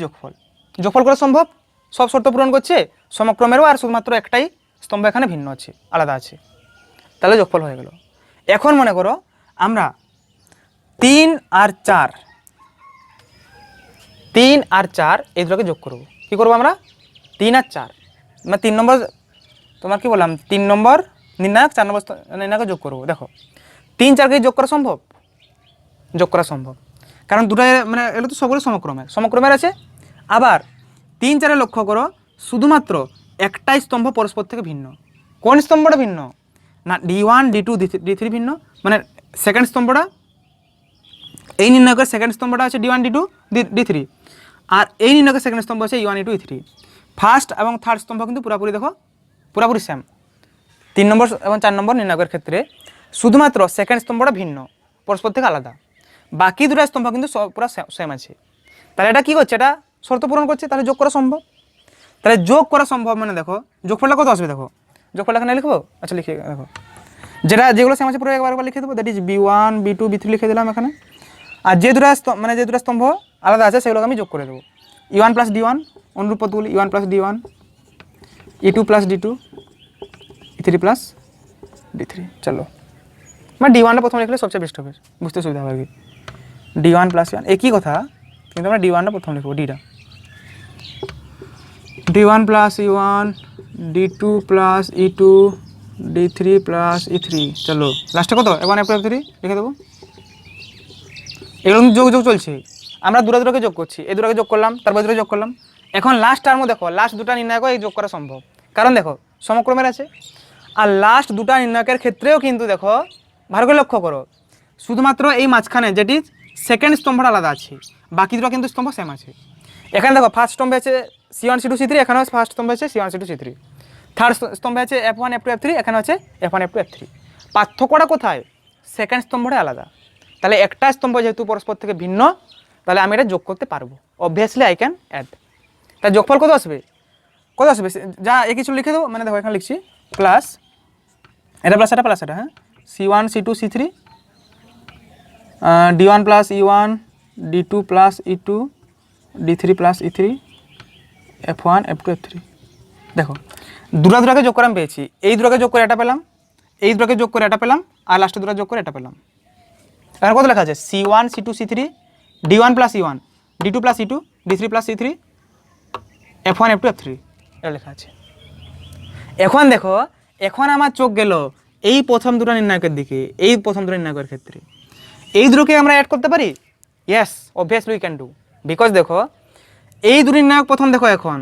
S1: যোগফল করা সম্ভব, সব শর্ত পূরণ করছে, সমক্রমেরও, আর শুধুমাত্র একটাই স্তম্ভ এখানে ভিন্ন আছে, আলাদা আছে। তাহলে যোগফল হয়ে গেল। এখন মনে করো আমরা 3 আর 4 এই দুটোকে যোগ করবো। কী করবো আমরা? 3 আর 4 মানে 3 নম্বর, তোমার কি বললাম 3 নম্বর নির্ণায়ক, 4 নম্বর নির্ণায়কে যোগ করবো। দেখো 3 4কে যোগ করা সম্ভব, কারণ দুটো মানে এগুলো তো সবগুলো সমক্রমের আছে। আবার 3 4 লক্ষ্য করো, শুধুমাত্র একটাই স্তম্ভ পরস্পর থেকে ভিন্ন। কোন স্তম্ভটা ভিন্ন? না D1 D2 D3 ভিন্ন, মানে সেকেন্ড স্তম্ভটা, এই নির্ণায়কের সেকেন্ড স্তম্ভটা আছে D1 D2 D3, আর এই নির্ণায়কের সেকেন্ড স্তম্ভ আছে E1 E2 E3। ফার্স্ট এবং থার্ড স্তম্ভ কিন্তু পুরোপুরি সেম। 3 নম্বর এবং 4 নম্বর নির্ণায়কের ক্ষেত্রে শুধুমাত্র সেকেন্ড স্তম্ভটা ভিন্ন, পরস্পর থেকে আলাদা, বাকি দুটো স্তম্ভ কিন্তু পুরো সেম আছে। তাহলে এটা কী করছে? এটা শর্ত পূরণ করছে, তাহলে যোগ করা সম্ভব। তাহলে যোগ করা সম্ভব মানে দেখো যোগফলটা কত আসবে, দেখো যোগফলটা এখানে লিখবো। আচ্ছা লিখে দেখো, যেগুলো সেম আছে পুরো একবার লিখে দেবো, that is B1 B2 B3 লিখে দিলাম এখানে। আর যে দুটো স্তম্ভ আলাদা আছে সেগুলোকে আমি যোগ করে দেবো। E1 প্লাস D1 অনুরূপ পদগুলি, E1 plus D1, E2 plus D2, E3 plus D3। চলো মানে D1টা প্রথমে লিখলে সবচেয়ে বেস্ট হবে, বুঝতে সুবিধা হবে আর কি। D1 প্লাস E1 একই কথা, কিন্তু আমরা D1টা প্রথম লিখবো, D1 plus E1, D2 plus E2, D3 plus E3। চলো লাস্টে কত F1 F2 F3 লিখে দেবো। এগুলো যোগ চলছে, আমরা দুটোকে যোগ করছি, এই দুটোকে যোগ করলাম, তারপর দুটো যোগ করলাম, এখন লাস্ট টার্মও দেখো, লাস্ট দুটা নির্ণায়ক এই যোগ করা সম্ভব, কারণ দেখো সমক্রমের আছে। আর লাস্ট দুটা নির্ণায়কের ক্ষেত্রেও কিন্তু দেখো ভালো করে লক্ষ্য করো, শুধুমাত্র এই মাঝখানে যেটি সেকেন্ড স্তম্ভটা আলাদা আছে, বাকি দুটো কিন্তু স্তম্ভ সেম আছে। এখানে দেখো ফার্স্ট স্তম্ভে আছে C1 C2 C3, এখানে ফার্স্ট স্তম্ভে আছে C1 C2 C3। থার্ড স্তম্ভে আছে F1 F2 F3, এখানে আছে F1 F2 F3। পার্থক্যটা কোথায়? সেকেন্ড স্তম্ভটা আলাদা। তাহলে একটা স্তম্ভ যেহেতু পরস্পর থেকে ভিন্ন, তাহলে আমি এটা যোগ করতে পারবো, অবভিয়াসলি আই ক্যান অ্যাড। তার যোগফল কত আসবে? কত আসবে? যা এই কিছু লিখে দেবো, মানে দেখো এখানে লিখছি প্লাস এটা প্লাস এটা, হ্যাঁ, C1 C2 C3 D1 plus E1 D2 plus E2 D3 plus E3 F1 F2 F3। দেখো দুটাকে যোগ করে আমি পেয়েছি, এই দুটাকে যোগ করে এটা পেলাম, এই দুটাকে যোগ করে এটা পেলাম, আর লাস্টে দুটা যোগ করে এটা পেলাম। এখানে কত লেখা আছে? C1 C2 C3 D1 plus E1 D2 plus E2 D3 plus E3 F1 F2 F3, এটা লেখা আছে। এখন দেখো, এখন আমার চোখ গেল এই প্রথম দুটো নির্ণায়কের দিকে, এই প্রথম দুটো নির্ণায়কের ক্ষেত্রে এই দুটোকে আমরা অ্যাড করতে পারি। Yes, obviously we can do, because দেখো এই দুটো নির্ণায়ক প্রথম দেখো, এখন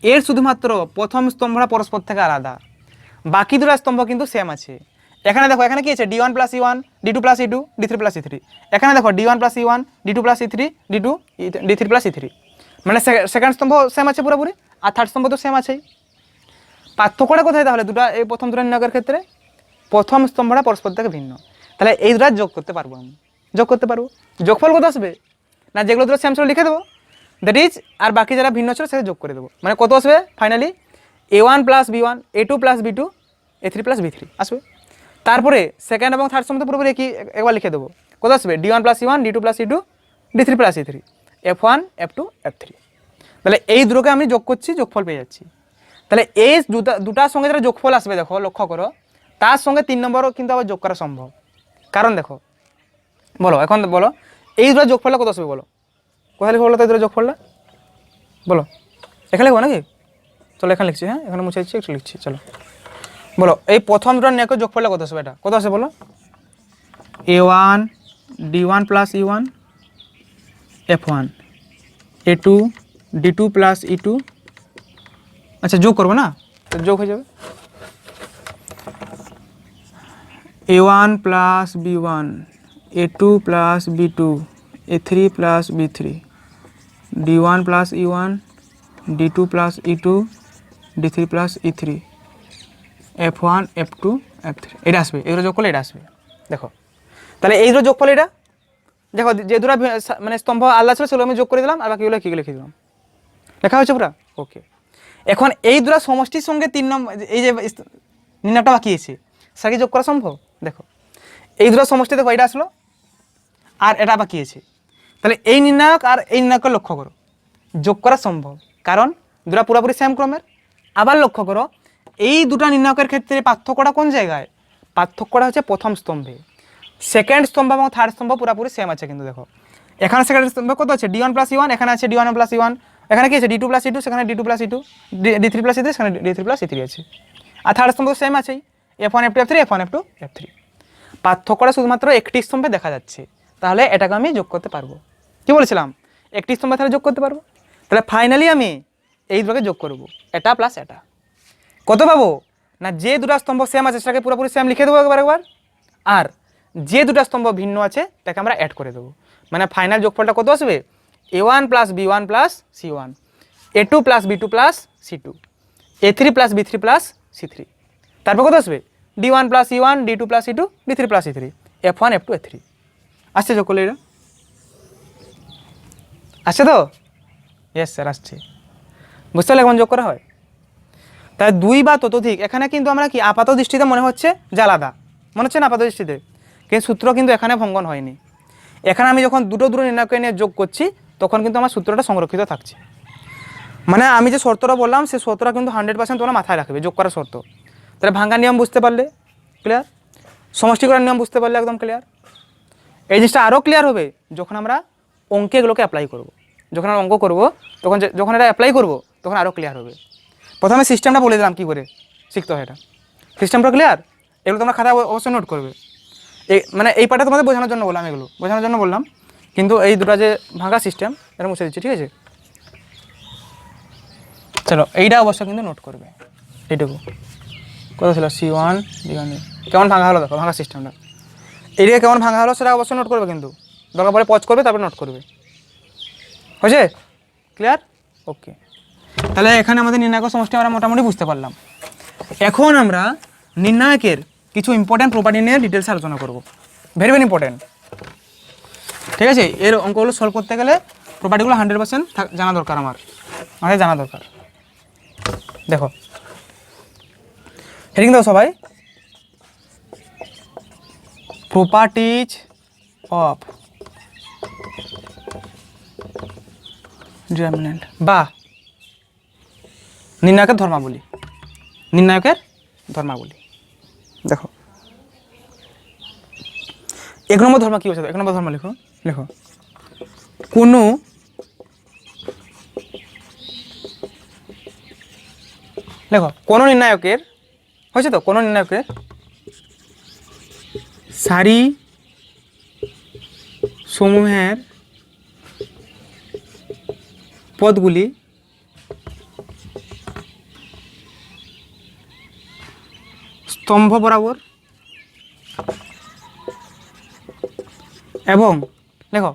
S1: এর শুধুমাত্র প্রথম স্তম্ভটা পরস্পর থেকে আলাদা, বাকি দুটো স্তম্ভ কিন্তু সেম আছে। এখানে দেখো, এখানে কি আছে? D1 plus E1 D2 plus E2 D3 plus E3। এখানে দেখো D1 plus E1 D2 plus E3 D3 plus E3, মানে সেকেন্ড স্তম্ভ সেম আছে পুরোপুরি, আর থার্ড স্তম্ভ তো সেম আছেই। পার্থক্যটা কোথায় তাহলে? দুটো এই প্রথম দুটো নির্ণায়কের ক্ষেত্রে প্রথম স্তম্ভটা পরস্পর থেকে ভিন্ন, তাহলে এই দুটো যোগ করতে পারবো, আমি যোগ করতে পারবো। যোগফল কত আসবে? না যেগুলো দুটো সেম ছিল লিখে দেবো, দ্যাট ইজ, আর বাকি যারা ভিন্ন ছিল সেটা যোগ করে দেবো, মানে কত আসবে finally? A1 plus B1 A2 plus B2 A3 plus B3 আসবে। তারপরে সেকেন্ড এবং থার্ড স্তম্ভ পুরোপুরি একই, একবার লিখে দেবো, কত আসবে? D1 plus E1 D2 plus E2 D3 plus E3 F1 F2 F3। তাহলে এই দুটোকে আমি যোগ করছি, যোগফল পেয়ে যাচ্ছি। তাহলে এই দুটার সঙ্গে যারা যোগফল আসবে, দেখো লক্ষ্য করো, তার সঙ্গে 3 নম্বরও কিন্তু আবার যোগ করা সম্ভব, কারণ দেখো বলো, এখন বলো এই দুটো যোগফলটা কত আসবে বলো? কোথায় লিখবো বলো তো এই দুটো যোগফলটা? বলো, এখানে লিখবো নাকি? চলো এখানে লিখছি, হ্যাঁ এখানে মুছে দিচ্ছি, একটু লিখছি, চলো বলো এই প্রথম দুটো নির্ণায়কের যোগফলটা কত আসবে? এটা কত আসবে বলো? A1 D1 plus E1 F1 A2 D2 plus E2, আচ্ছা যোগ করবো না, তো যোগ হয়ে যাবে A1 plus B1 A2 plus B2 A3 plus B3 D1 plus E1 D2 plus E2 D3 plus E3 F1 F2 F3, এটা আসবে, এগুলো যোগ করলে এটা আসবে। দেখো তাহলে এই দুটো যোগফল, এটা দেখো যে দুটো মানে স্তম্ভ আলাদা ছিল সেগুলো আমি যোগ করে দিলাম, আর বাকিগুলো কী লিখে দিলাম, লেখা হয়েছে পুরা ওকে। এখন এই দুটো সমষ্টির সঙ্গে 3 নম্বর এই যে নির্ণয়টা বাকি আছে সেটাকে যোগ করা সম্ভব। দেখো এই দুটো সমষ্টি, দেখো এটা আসলো আর এটা বাকি আছে, তাহলে এই নির্ণায়ক আর এই নির্ণায়ককে লক্ষ্য করো, যোগ করা সম্ভব, কারণ দুটো পুরোপুরি সেম ক্রমের। আবার লক্ষ্য করো এই দুটো নির্ণায়কের ক্ষেত্রে পার্থক্যটা কোন জায়গায়? পার্থক্যটা হচ্ছে প্রথম স্তম্ভে, সেকেন্ড স্তম্ভ এবং থার্ড স্তম্ভ পুরোপুরি সেম আছে। কিন্তু দেখো এখানে সেকেন্ড স্তম্ভে কত আছে? D1 প্লাস E1, এখানে আছে D1 প্লাস E1, এখানে কি আছে? D2 প্লাস E2, সেখানে D2 plus E2 D3 plus E3, সেখানে D3 প্লাস E3 আছে, আর থার্ড স্তম্ভ সেম আছেই, F1 F2 F3 F1 F2 F3। পার্থক্যটা শুধুমাত্র একটি স্তম্ভে দেখা যাচ্ছে, তাহলে এটাকে আমি যোগ করতে পারবো। কি বলেছিলাম? একটি স্তম্ভে তাহলে যোগ করতে পারবো। তাহলে ফাইনালি আমি এই দুটোকে যোগ করবো, এটা প্লাস এটা, কত পাবো? না যে দুটো স্তম্ভ সেম আছে সেটাকে পুরোপুরি সেম লিখে দেবো একবার, আর যে দুটো স্তম্ভ ভিন্ন আছে তাকে আমরা অ্যাড করে দেবো, মানে ফাইনাল যোগফলটা কত আসবে? A1 plus B1 plus C1 A2 plus B2 plus C2 A3 plus B3 plus C3, তারপর কত আসবে? D1 plus E1 D2 plus E2 D3 plus E3 F1 F2 F3। আসছে যোগ করলে এটা? আসছে তো? ইয়েস স্যার আসছে। বুঝতে পারলে কেমন যোগ করা হয়? তাই দুই বা ততোধিক, এখানে কিন্তু আমরা কি আপাত দৃষ্টিতে মনে হচ্ছে যে আলাদা, মনে হচ্ছে না আপাত দৃষ্টিতে, কিন্তু সূত্র কিন্তু এখানে ভঙ্গন হয়নি। এখানে আমি যখন দুটো নির্ণায়ককে নিয়ে যোগ করছি তখন কিন্তু আমার সূত্রটা সংরক্ষিত থাকছে, মানে আমি যে শর্তটা বললাম সেই শর্তটা কিন্তু 100% তোমরা মাথায় রাখবে, যোগ করার শর্ত। তাহলে ভাঙার নিয়ম বুঝতে পারলে ক্লিয়ার, সমষ্টি করার নিয়ম বুঝতে পারলে একদম ক্লিয়ার। এই জিনিসটা আরও ক্লিয়ার হবে যখন আমরা অঙ্কে এগুলোকে অ্যাপ্লাই করব, যখন আমরা অঙ্ক করবো যখন এটা অ্যাপ্লাই করবো তখন আরও ক্লিয়ার হবে। প্রথমে সিস্টেমটা বলে দিলাম কী করে শিখতে হয়, এটা সিস্টেমটা ক্লিয়ার, এগুলো তোমরা খাতায় অবশ্যই নোট করবে। মানে এই পার্টটা তোমাদের বোঝানোর জন্য বললাম, এগুলো বোঝানোর জন্য বললাম, কিন্তু এই দুটো যে ভাঙা সিস্টেম এটা মুছে দিচ্ছি, ঠিক আছে। চলো এইটা অবশ্য কিন্তু নোট করবে, এইটুকু কত ছিল C1 কেমন ভাঙা হলো দেখো, ভাঙা সিস্টেমটা এইদিকে কেমন ভাঙা হলো সেটা অবশ্যই নোট করবে, কিন্তু দরকার পরে পজ করবে তারপরে নোট করবে। হয়েছে? ক্লিয়ার? ওকে, তাহলে এখানে আমাদের নির্ণায়ক সমষ্টি আমরা মোটামুটি বুঝতে পারলাম। এখন আমরা নির্ণায়কের কিছু ইম্পর্ট্যান্ট প্রপার্টি নিয়ে ডিটেলসে আলোচনা করব, ভেরি ভেরি ইম্পর্ট্যান্ট। ঠিক আছে, এর অঙ্কগুলো সলভ করতে গেলে প্রপার্টিগুলো 100% জানা দরকার, আমাদের জানা দরকার। দেখো হেডিং দাও সবাই, প্রপার্টিজ অফ ডিটারমিন্যান্ট বা নির্ণায়কের ধর্মাবলী। নির্ণায়কের ধর্মাবলী দেখো, 1 নম্বর ধর্ম কি বলছে? 1 নম্বর ধর্ম লেখো, লেখো কোনো লেখো কোনো নির্ণায়কের, হয়েছে তো, কোনো নির্ণায়কের সারি সমূহের পদগুলি স্তম্ভ বরাবর এবং দেখো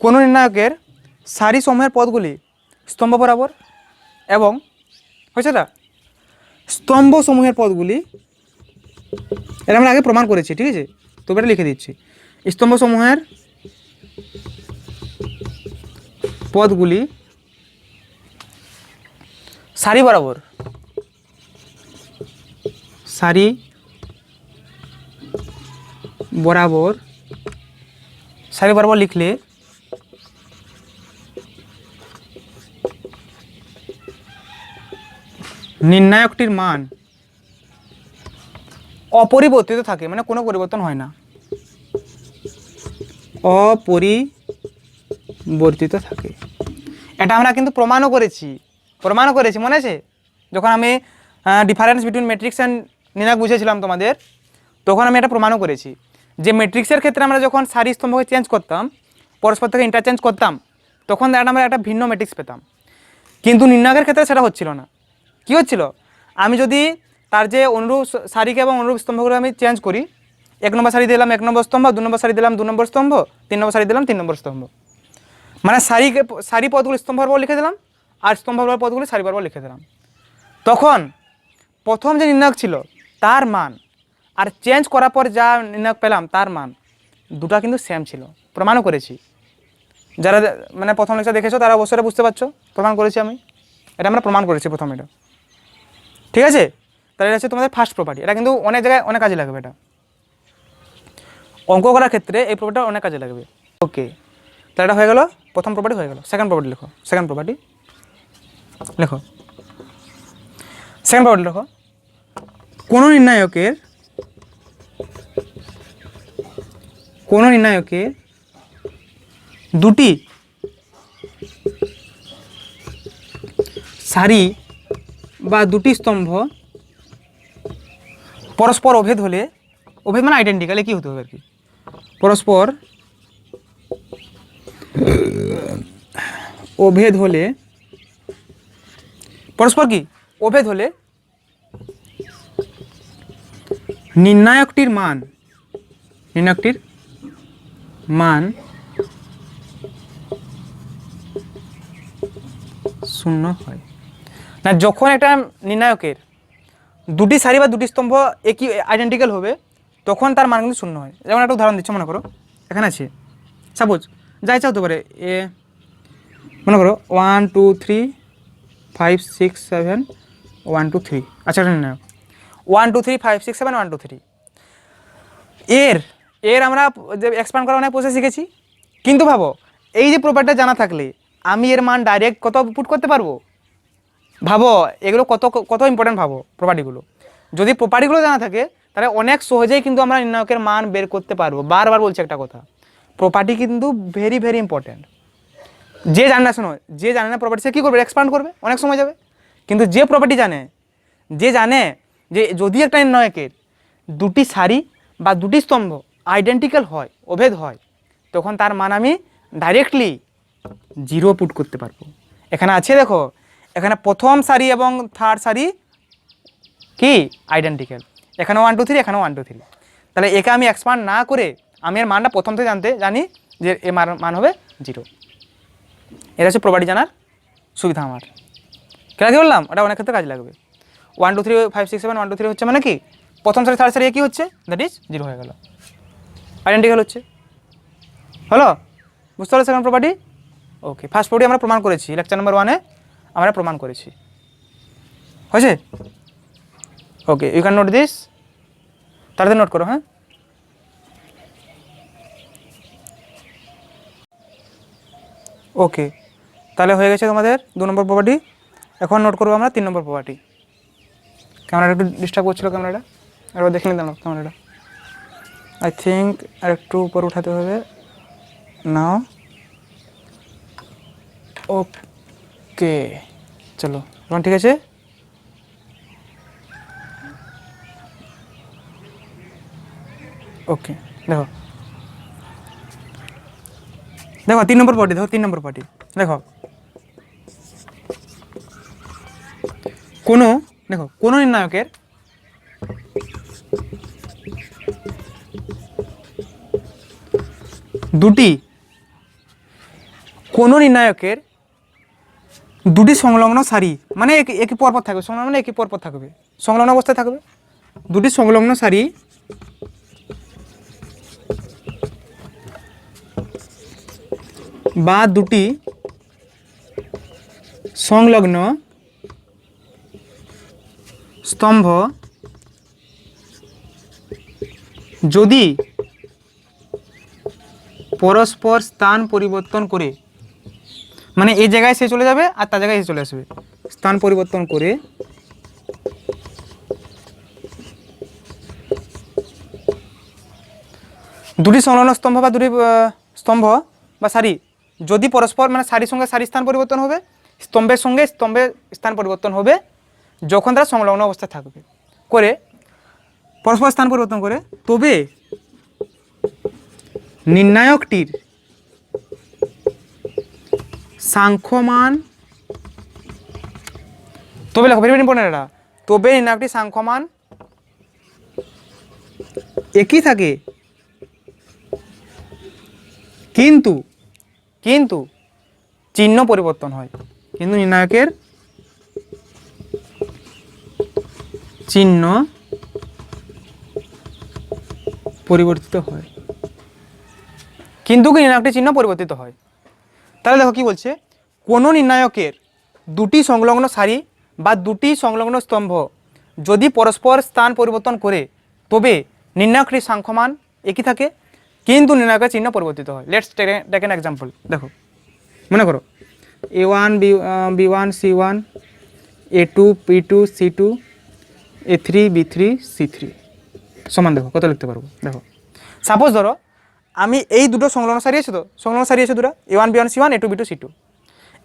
S1: কোনো নির্ণায়কের সারি সমূহের পদগুলি স্তম্ভ বরাবর এবং হয়েছে না, স্তম্ভ সমূহের পদগুলি, এটা আমরা আগে প্রমাণ করেছি, ঠিক আছে, তো এটা লিখে দিচ্ছি, স্তম্ভ সমূহের পদগুলি সারি বরাবর, সারি বরাবর, সারি বরাবর লিখলে নির্ণায়কটির মান অপরিবর্তিত থাকে, মানে কোনো পরিবর্তন হয় না, অপরিবর্তিত থাকে। এটা আমরা কিন্তু প্রমাণও করেছি, মনে আছে যখন আমি ডিফারেন্স বিটুইন ম্যাট্রিক্স অ্যান্ড নির্ণায়ক বুঝেছিলাম তোমাদের, তখন আমি এটা প্রমাণও করেছি যে ম্যাট্রিক্সের ক্ষেত্রে আমরা যখন সারি স্তম্ভকে চেঞ্জ করতাম, পরস্পর থেকে ইন্টারচেঞ্জ করতাম, তখন আমরা একটা ভিন্ন ম্যাট্রিক্স পেতাম, কিন্তু নির্ণায়কের ক্ষেত্রে সেটা হচ্ছিল না। কি হচ্ছিল? আমি যদি তার যে অনুরূপ সারিকে এবং অনুরূপ স্তম্ভগুলো আমি চেঞ্জ করি, 1 নম্বর সারি দিলাম 1 নম্বর স্তম্ভ, 2 নম্বর সারি দিলাম 2 নম্বর স্তম্ভ, 3 নম্বর সারি দিলাম 3 নম্বর স্তম্ভ, মানে সারি পদগুলো স্তম্ভ বরাবর লিখে দিলাম আর স্তম্ভ বরাবর পদগুলি সারি বরাবর লিখে দিলাম। তখন প্রথম যে নির্ণায়ক ছিল তার মান আর চেঞ্জ করার পর যা নির্ণায়ক পেলাম তার মান দুটা কিন্তু সেম ছিল, প্রমাণও করেছি। যারা মানে প্রথম লেকচার দেখেছো তারা অবশ্যই বুঝতে পারছো, প্রমাণ করেছি আমি, এটা আমরা প্রমাণ করেছি প্রথম এটা, ঠিক আছে। তাহলে এটা হচ্ছে তোমাদের ফার্স্ট প্রপার্টি, এটা কিন্তু অনেক জায়গায় অনেক কাজে লাগবে, এটা অঙ্ক করার ক্ষেত্রে এই প্রপার্টিটা অনেক কাজে লাগবে। ওকে, তাহলে এটা হয়ে গেল, প্রথম প্রপার্টি হয়ে গেল। সেকেন্ড প্রপার্টি লেখো, সেকেন্ড প্রপার্টি লেখো, সেকেন্ড প্রপার্টি লেখো, কোনো নির্ণায়কের দুটি সারি বা দুটি স্তম্ভ পরস্পর অভেদ হলে, অভেদ মানে আইডেন্টিক্যালি কি হতে হবে আর কি, পরস্পর অভেদ হলে, পরস্পর কি অভেদ হলে নির্ণায়কটির মান শূন্য হয় না। যখন একটা নির্ণায়কের দুটি সারি বা দুটি স্তম্ভ একই আইডেন্টিক্যাল হবে তখন তার মান কিন্তু শূন্য হয়। যেমন একটা উদাহরণ দিচ্ছি, মনে করো এখানে আছে, সাপোজ যাই চাও হতে পারে, মনে করো 1 2 3 5 6 7 1 2 3, আচ্ছা এটা নির্ণায়ক 1 2 3 5 6 7 1 2 3, এর আমরা যে এক্সপ্যান্ড করা অনেক প্রসেস শিখেছি, কিন্তু ভাবো এই যে প্রপার্টিটা জানা থাকলে আমি এর মান ডাইরেক্ট কত পুট করতে পারবো। ভাবো এগুলো কত কত ইম্পর্টেন্ট, ভাবো প্রপার্টিগুলো যদি প্রপার্টিগুলো জানা থাকে তাহলে অনেক সহজেই কিন্তু আমরা নির্ণায়কের মান বের করতে পারবো। বারবার বলছি একটা কথা, প্রপার্টি কিন্তু ভেরি ভেরি ইম্পর্টেন্ট। যে জানে না, শোনো, যে জানে না প্রপার্টি সে কী করবে, এক্সপ্যান্ড করবে, অনেক সময় যাবে। কিন্তু যে প্রপার্টি জানে, যে জানে যে যদি একটা নির্ণায়কের দুটি সারি বা দুটি স্তম্ভ আইডেন্টিক্যাল হয়, অভেদ হয়, তখন তার মান আমি ডাইরেক্টলি 0 পুট করতে পারবো। এখানে আছে দেখো এখানে প্রথম সারি এবং থার্ড সারি কি আইডেন্টিক্যাল, এখানে 1 2 3, এখানেও 1 2 3। তাহলে একে আমি এক্সপান্ড না করে আমি এর মানটা প্রথম থেকে জানি যে এর মান হবে 0। এটা হচ্ছে প্রপার্টি জানার সুবিধা আমার। কেন কি বললাম, ওটা অনেক ক্ষেত্রে কাজ লাগবে। 1 2 3 5 6 7 1 2 3 হচ্ছে মানে কি প্রথম সারি থার্ড সারি কি হচ্ছে, দ্যাট ইজ 0 হয়ে গেল, আইডেন্টিক্যাল হচ্ছে। হলো, বুঝতে পারছো সেকেন্ড প্রপার্টি? ওকে, ফার্স্ট প্রপার্টি আমরা প্রমাণ করেছি, লেকচার নাম্বার 1-এ আমরা প্রমাণ করেছি, হয়েছে? ওকে, ইউ ক্যান নোট দিস, তাড়াতাড়ি নোট করো। হ্যাঁ, ওকে, তাহলে হয়ে গেছে তোমাদের 2 নম্বর প্রপার্টি। এখন নোট করবো আমরা 3 নম্বর প্রপার্টি। ক্যামেরাটা একটু ডিস্টার্ব করছিল, ক্যামেরাটা একবার দেখে নিতাম ক্যামেরাটা, আই থিঙ্ক আর একটু উপর উঠাতে হবে। নাও ওকে, চলো এখন ঠিক আছে। ওকে, দেখো দেখো 3 নম্বর পার্টি, দেখো 3 নম্বর পার্টি, দেখো কোনো নির্ণায়কের দুটি সংলগ্ন সারি, মানে একই পরপর থাকবে, সংলগ্ন মানে একই পরপর থাকবে, সংলগ্ন অবস্থায় থাকবে, দুটি সংলগ্ন সারি বা দুটি সংলগ্ন স্তম্ভ যদি পরস্পর স্থান পরিবর্তন করে, মানে এই জায়গায় সে চলে যাবে আর তার জায়গায় সে চলে আসবে, স্থান পরিবর্তন করে দুটি সংলগ্ন স্তম্ভ বা দুটি স্তম্ভ বা সারি যদি পরস্পর, মানে সারির সঙ্গে সারি স্থান পরিবর্তন হবে, স্তম্ভের সঙ্গে স্তম্ভের স্থান পরিবর্তন হবে যখন তারা সংলগ্ন অবস্থায় থাকবে, করে পরস্পর স্থান পরিবর্তন করে, তবে নির্ণায়কটির সাংখ্যমান, তবে লেখো, ভেরি ভেরি ইম্পর্টেন্ট এটা, তবে নির্ণায়কটির সাংখ্যমান একই থাকে, কিন্তু চিহ্ন পরিবর্তন হয়, কিন্তু নির্ণায়কের চিহ্ন পরিবর্তিত হয়, কিন্তু নির্ণায়কটির চিহ্ন পরিবর্তিত হয়। তাহলে দেখো কি বলছে, কোনো নির্ণায়কের দুটি সংলগ্ন সারি বা দুটি সংলগ্ন স্তম্ভ যদি পরস্পর স্থান পরিবর্তন করে তবে নির্ণায়কটির সাংখ্যমান একই থাকে, কিন্তু নির্ণায়কের চিহ্ন পরিবর্তিত হয়। Let's take an example. দেখো, মনে করো A1 B1 C1 A2 P2 C2 A3 B3 C3 সমান, দেখো কত লিখতে পারবো। দেখো সাপোজ ধরো আমি এই দুটো সংলগ্ন সারি আছে, তো সংলগ্ন সারি আছে দুটো A1 B1 C1 A2 B2 C2,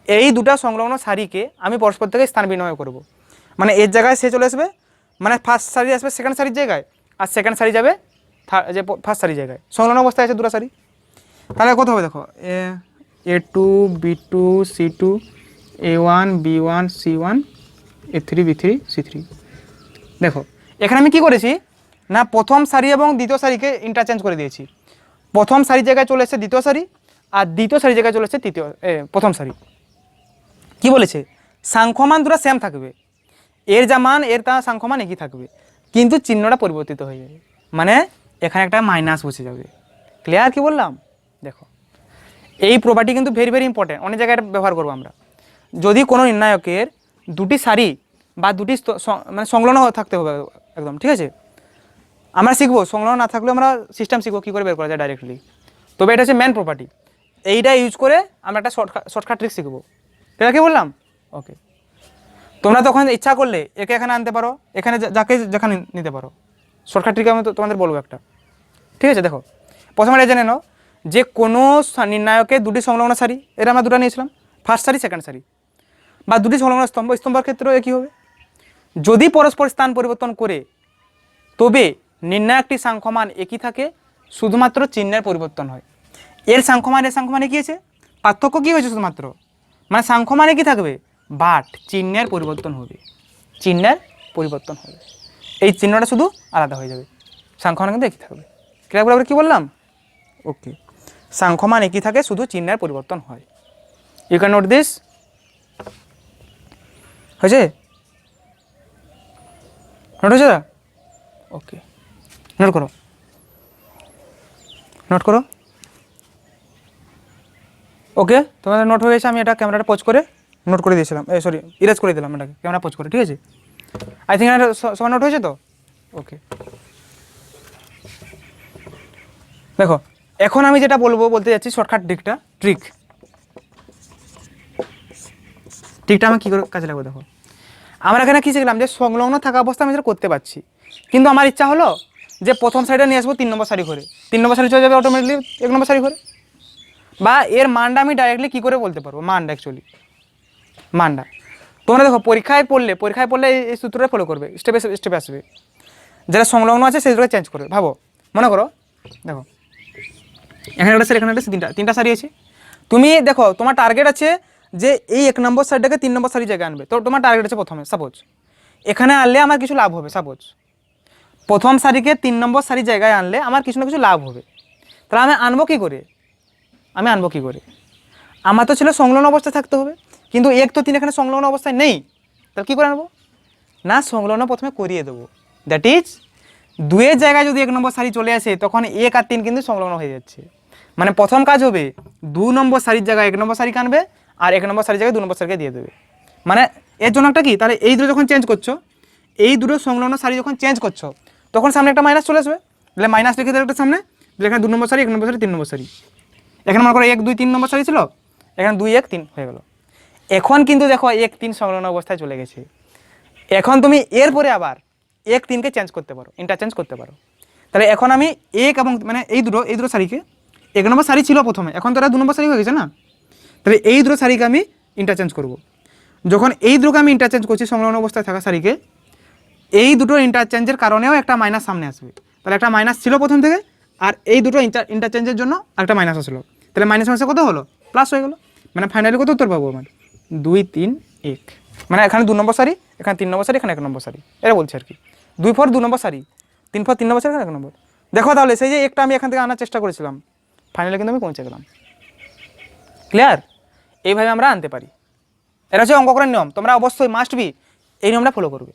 S1: এই দুটা সংলগ্ন সারিকে আমি পরস্পর থেকে স্থান বিনিময় করব, মানে এর জায়গায় সে চলে আসবে, মানে ফার্স্ট সারি আসবে সেকেন্ড সারির জায়গায়, আর সেকেন্ড সারি যাবে যে ফার্স্ট সারির জায়গায়, সংলগ্ন অবস্থায় আছে দুটো সারি। তাহলে কত হবে দেখো, A2 B2 C2 A1 B1 C1 A3 B3 C3। দেখো এখানে আমি কি করেছি না, প্রথম সারি এবং দ্বিতীয় সারিকে ইন্টারচেঞ্জ করে দিয়েছি, প্রথম সারির জায়গায় চলে এসেছে দ্বিতীয় সারি, আর দ্বিতীয় সারির জায়গায় চলে এসেছে প্রথম সারি। কি বলেছে, সাংখ্যমান দুটো সেম থাকবে, এর যা মান এর তা সাংখ্যমান একই থাকবে, কিন্তু চিহ্নটা পরিবর্তিত হয়ে যাবে, মানে এখানে একটা মাইনাস বসে যাবে। ক্লিয়ার কি বললাম? দেখো এই প্রপার্টি কিন্তু ভেরি ভেরি ইম্পর্টেন্ট, অনেক জায়গায় ব্যবহার করবো আমরা। যদি কোনো নির্ণায়কের দুটি সারি বা দুটি মানে সংলগ্ন থাকতে হবে একদম, ঠিক আছে, আমরা শিখবো সংলগ্ন না থাকলে আমরা সিস্টেম শিখবো কী করে বের করা যায় ডাইরেক্টলি। তবে এটা হচ্ছে মেন প্রপার্টি, এইটা ইউজ করে আমরা একটা শর্টকাট ট্রিক শিখবো। এটা কি বললাম? ওকে, তোমরা তখন ইচ্ছা করলে একে এখানে আনতে পারো, এখানে যাকে যেখানে নিতে পারো, শর্টকাট ট্রিক আমি তোমাদের বলবো একটা, ঠিক আছে। দেখো প্রথমে এটা জেনে নাও যে কোনো নির্ণায়কের দুটি সংলগ্ন সারি, এর আমরা দুটো নিয়েছিলাম, ফার্স্ট সারি সেকেন্ড সারি, বা দুটি সংলগ্ন স্তম্ভের ক্ষেত্রেও একই হবে। যদি পরস্পর স্থান পরিবর্তন করে তবে নির্ণায়কটি সাংখ্যমান একই থাকে, শুধুমাত্র চিহ্নের পরিবর্তন হয়। এর সাংখ্যমান একই আছে, পার্থক্য কী হয়েছে শুধুমাত্র, মানে সাংখ্যমান একই থাকবে বাট চিহ্নের পরিবর্তন হবে, চিহ্নের পরিবর্তন হবে, এই চিহ্নটা শুধু আলাদা হয়ে যাবে, সাংখ্যমান কিন্তু একই থাকবে। ক্লিয়ার বরাবর কী বললাম? ওকে, সাংখ্যমান একই থাকে, শুধু চিহ্নের পরিবর্তন হয়। You can note this. হয়েছে? নোট হয়েছে? ওকে, নোট করো, নোট করো। ওকে, তোমাদের নোট হয়ে গেছে। আমি এটা ক্যামেরাটা পজ করে নোট করে দিয়েছিলাম, সরি ইরেজ করে দিলাম এটাকে ক্যামেরা পজ করে, ঠিক আছে? আই থিঙ্ক এটা সবার নোট হয়েছে তো? ওকে, দেখো এখন আমি যেটা বলতে যাচ্ছি শর্টকাট ট্রিকটা আমি কী করে কাজে লাগবো। দেখো আমরা এখানে কী শিখলাম যে সংলগ্ন থাকা অবস্থা আমি যেটা করতে পারছি, কিন্তু আমার ইচ্ছা হলো যে প্রথম সারিটা নিয়ে আসবো 3 নম্বর সারি করে, 3 নম্বর সারি চলে যাবে অটোমেটিকলি 1 নম্বর সারি করে, বা এর মানটা আমি ডাইরেক্টলি কী করে বলতে পারবো, মানটা অ্যাকচুয়ালি মানটা তোমরা দেখো পরীক্ষায় পড়লে এই সূত্রটা ফলো করবে, স্টেপে আসবে, যারা সংলগ্ন আছে সেই চেঞ্জ করবে। ভাবো, মনে করো, দেখো এখানে একটা সারি, এখানে একটা তিনটা সারি আছে। তুমি দেখো তোমার টার্গেট আছে যে এই 1 নম্বর সারিটাকে 3 নম্বর সারি জায়গায় আনবে, তো তোমার টার্গেট আছে প্রথমে, সাপোজ এখানে আনলে আমার কিছু লাভ হবে, সাপোজ প্রথম সারিকে 3 নম্বর সারি জায়গায় আনলে আমার কিছু না কিছু লাভ হবে। তাহলে আমি আনবো কী করে? আমার তো ছিল সংলগ্ন অবস্থায় থাকতে হবে, কিন্তু 1 তো 3 এখানে সংলগ্ন অবস্থায় নেই, তাহলে কী করে আনবো? না, সংলগ্ন প্রথমে করিয়ে দেবো। দ্যাট ইজ 2-এর জায়গায় যদি 1 নম্বর সারি চলে আসে তখন 1 আর 3 কিন্তু সংলগ্ন হয়ে যাচ্ছে। মানে প্রথম কাজ হবে 2 নম্বর সারির জায়গায় 1 নম্বর সারি আনবে, আর 1 নম্বর সারির জায়গায় 2 নম্বর সারিকে দিয়ে দেবে। মানে এর জন্য একটা কি, তাহলে এই দুটো যখন চেঞ্জ করছো, এই দুটো সংলগ্ন সারি যখন চেঞ্জ করছো তখন সামনে একটা মাইনাস চলে আসবে, তাহলে মাইনাস রেখে দেবে একটা সামনে, এখানে 2 নম্বর সারি 1 নম্বর সারি 3 নম্বর সারি, এখানে মনে করো 1 2 3 নম্বর সারি ছিল, এখানে 2 1 3 হয়ে গেল। এখন কিন্তু দেখো 1 3 সংলগ্ন অবস্থায় চলে গেছে। এখন তুমি এরপরে আবার 1 3কে চেঞ্জ করতে পারো, ইন্টারচেঞ্জ করতে পারো। তাহলে এখন আমি 1 এবং মানে এই দুটো সারিকে, 1 নম্বর সারি ছিল প্রথমে, এখন তো এটা 2 নম্বর সারি হয়ে গেছে না, তাহলে এই দুটো সারিকে আমি ইন্টারচেঞ্জ করব। যখন এই দুটোকে আমি ইন্টারচেঞ্জ করছি সংলগ্ন অবস্থায় থাকা সারিকে, এই দুটো ইন্টারচেঞ্জের কারণেও একটা মাইনাস সামনে আসবে, তাহলে একটা মাইনাস ছিল প্রথম থেকে, আর এই দুটো ইন্টারচেঞ্জের জন্য একটা মাইনাস আসলো, তাহলে মাইনাস মাইনাসে কত হলো, প্লাস হয়ে গেলো। মানে ফাইনালি কত উত্তর পাবো আমার? 2 3 1। মানে এখানে 2 নম্বর সারি, এখানে 3 নম্বর সারি, এখানে 1 নম্বর সারি, এটা বলছে আর কি। 2 4 2 নম্বর সারি, 3 4 3 নম্বর সারি, এখানে 1 নম্বর। দেখো তাহলে সেই যে একটা আমি এখান থেকে আনার চেষ্টা করেছিলাম, ফাইনালি কিন্তু আমি পৌঁছে গেলাম। ক্লিয়ার? এইভাবে আমরা আনতে পারি। এটা হচ্ছে অঙ্ককরণ নিয়ম, তোমরা অবশ্যই মাস্ট বি এই নিয়মটা ফলো করবে।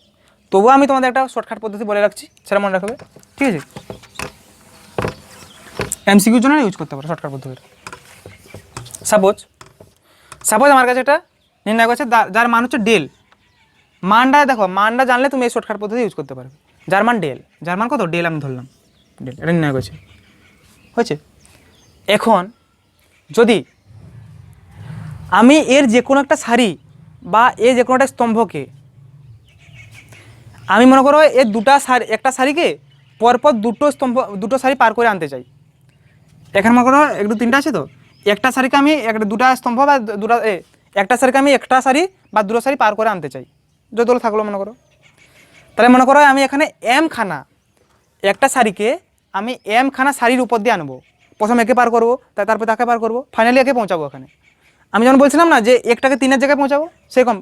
S1: তবুও আমি তোমাদের একটা শর্টকাট পদ্ধতি বলে রাখছি, সেটা মনে রাখবে, ঠিক আছে? এমসিকিউর জন্য ইউজ করতে পারো শর্টকাট পদ্ধতি। সাপোজ আমার কাছে একটা নির্ণয় করছে যার মান হচ্ছে ডেল, মানটা দেখো, মানটা জানলে তুমি এই শর্টকাট পদ্ধতি ইউজ করতে পারবে। যার মান ডেল, যার মান কত ডেল আমি ধরলাম, ডেল এটা নির্ণয় করছে, হয়েছে? এখন যদি আমি এর যে কোনো একটা সারি বা এর যে কোনো একটা স্তম্ভকে আমি মনে করো এর একটা সারিকে পরপর দুটো সারি পার করে আনতে চাই। এখানে মনে করো 1 2 3টা আছে, তো একটা সারিকে আমি দুটা স্তম্ভ বা একটা সারিকে আমি একটা সারি বা দুটো সারি পার করে আনতে চাই, যতগুলো থাকলো মনে করো। তাহলে মনে করো আমি এখানে একটা সারিকে আমি খানা সারির উপর দিয়ে আনবো। প্রথমে একে পার করবো, তারপর তাকে পার করবো, ফাইনালি একে পৌঁছাবো। এখানে আমি যেমন বলছিলাম না যে একটাকে 3-এর জায়গায় পৌঁছাবো, সেরকম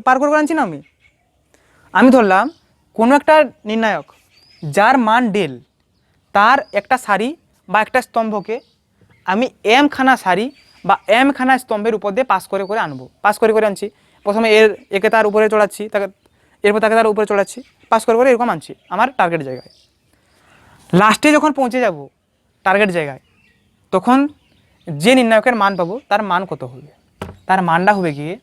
S1: পার করে আনছি না আমি ধরলাম কোনো একটা নির্ণায়ক যার মান ডেল, তার একটা সারি বা একটা স্তম্ভকে আমি খানা সারি বা খানা স্তম্ভের উপর দিয়ে পাস করে আনছি। প্রথমে একে তার উপরে চড়াচ্ছি, এরপর তাকে তার উপরে চড়াচ্ছি, পাস করে এরকম আনছি আমার টার্গেট জায়গায়। লাস্টে যখন পৌঁছে যাব টার্গেট জায়গায়, তখন যে নির্ণায়কের মান পাবো তার মান কত হবে? তার মানটা হবে গিয়ে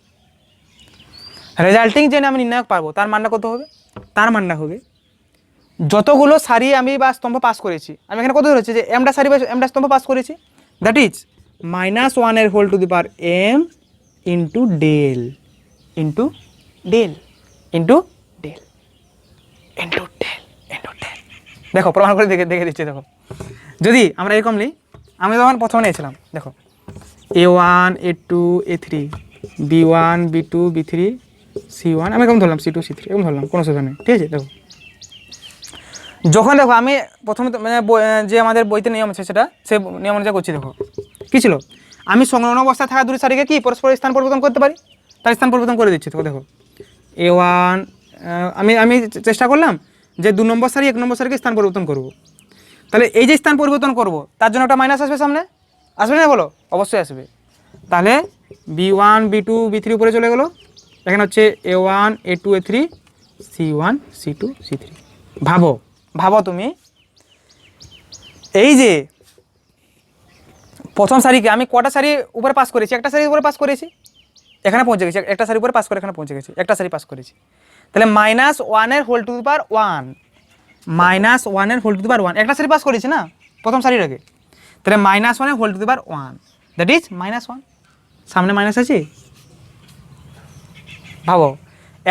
S1: রেজাল্টিং যে আমি নির্ণায়ক পাবো তার মানটা কত হবে? তার মানটা হবে যতগুলো সারি আমি বা স্তম্ভ পাস করেছি, আমি এখানে কত ধরেছি যে এমটা সারি বা এমটা স্তম্ভ পাস করেছি, দ্যাট ইজ -1 এর whole to the power m into del into del into del into del into del. দেখো প্রমাণ করে দেখে দিচ্ছি। দেখো যদি আমরা এরকম নিই, আমি যখন প্রথমে নিয়েছিলাম, দেখো a1 a2 a3 b1 b2 b3 c1, আমি এরকম ধরলাম c2 c3 এরকম ধরলাম, কোনো অসুবিধা নেই, ঠিক আছে? দেখো দেখো আমি প্রথমে মানে যে আমাদের বইতে নিয়ম আছে সে নিয়ম অনুযায়ী করছি। দেখো কী ছিল, আমি সংলগ্ন অবস্থায় থাকা দুটি সারিকে কি পরস্পর স্থান পরিবর্তন করতে পারি, তার স্থান পরিবর্তন করে দিচ্ছি। তো দেখো A1, আমি আমি চেষ্টা করলাম যে 2 নম্বর সারি 1 নম্বর সারিকে স্থান পরিবর্তন করব। তাহলে এই যে স্থান পরিবর্তন করব তার জন্য একটা মাইনাস আসবে সামনে, আসবে না বলো? অবশ্যই আসবে। তাহলে B1 B2 B3 উপরে চলে গেলো, এখানে হচ্ছে A1 A2 A3 C1 C2 C3। ভাবো ভাবো তুমি এই যে প্রথম সারিকে আমি কটা সারি উপরে পাস করেছি? একটা সারি উপরে পাস করেছি, এখানে পৌঁছে গেছি, একটা সারি উপরে পাস করে এখানে পৌঁছে গেছি, একটা সারি পাস করেছি। তাহলে -1 whole to the power 1, -1 whole to the power 1, একটা সারি পাস করেছি না প্রথম সারিটাকে, তাহলে -1 whole to the power 1, that is -1। সামনে মাইনাস আছে। ভাবো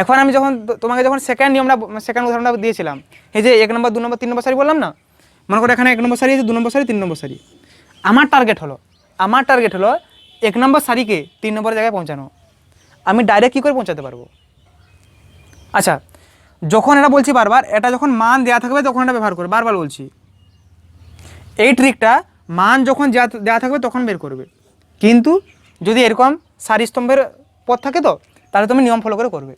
S1: এখন আমি যখন তোমাকে যখন সেকেন্ড নিয়মটা সেকেন্ড উদাহরণটা দিয়েছিলাম, এই যে 1 নম্বর 2 নম্বর 3 নম্বর সারি বললাম না, মনে করো এখানে 1 নম্বর সারি আছে, 2 নম্বর সারি 3 নম্বর সারি। আমার টার্গেট হলো 1 নম্বর সারিকে 3 নম্বরের জায়গায় পৌঁছানো। আমি ডাইরেক্ট কী করে পৌঁছাতে পারবো? আচ্ছা, যখন এটা বলছি বারবার, এটা যখন মান দেওয়া থাকবে তখন এটা ব্যবহার করবে, বারবার বলছি এই ট্রিকটা মান যখন দেওয়া থাকবে তখন বের করবে। কিন্তু যদি এরকম সারি স্তম্ভের পথ থাকে তো তাহলে তুমি নিয়ম ফলো করে করবে,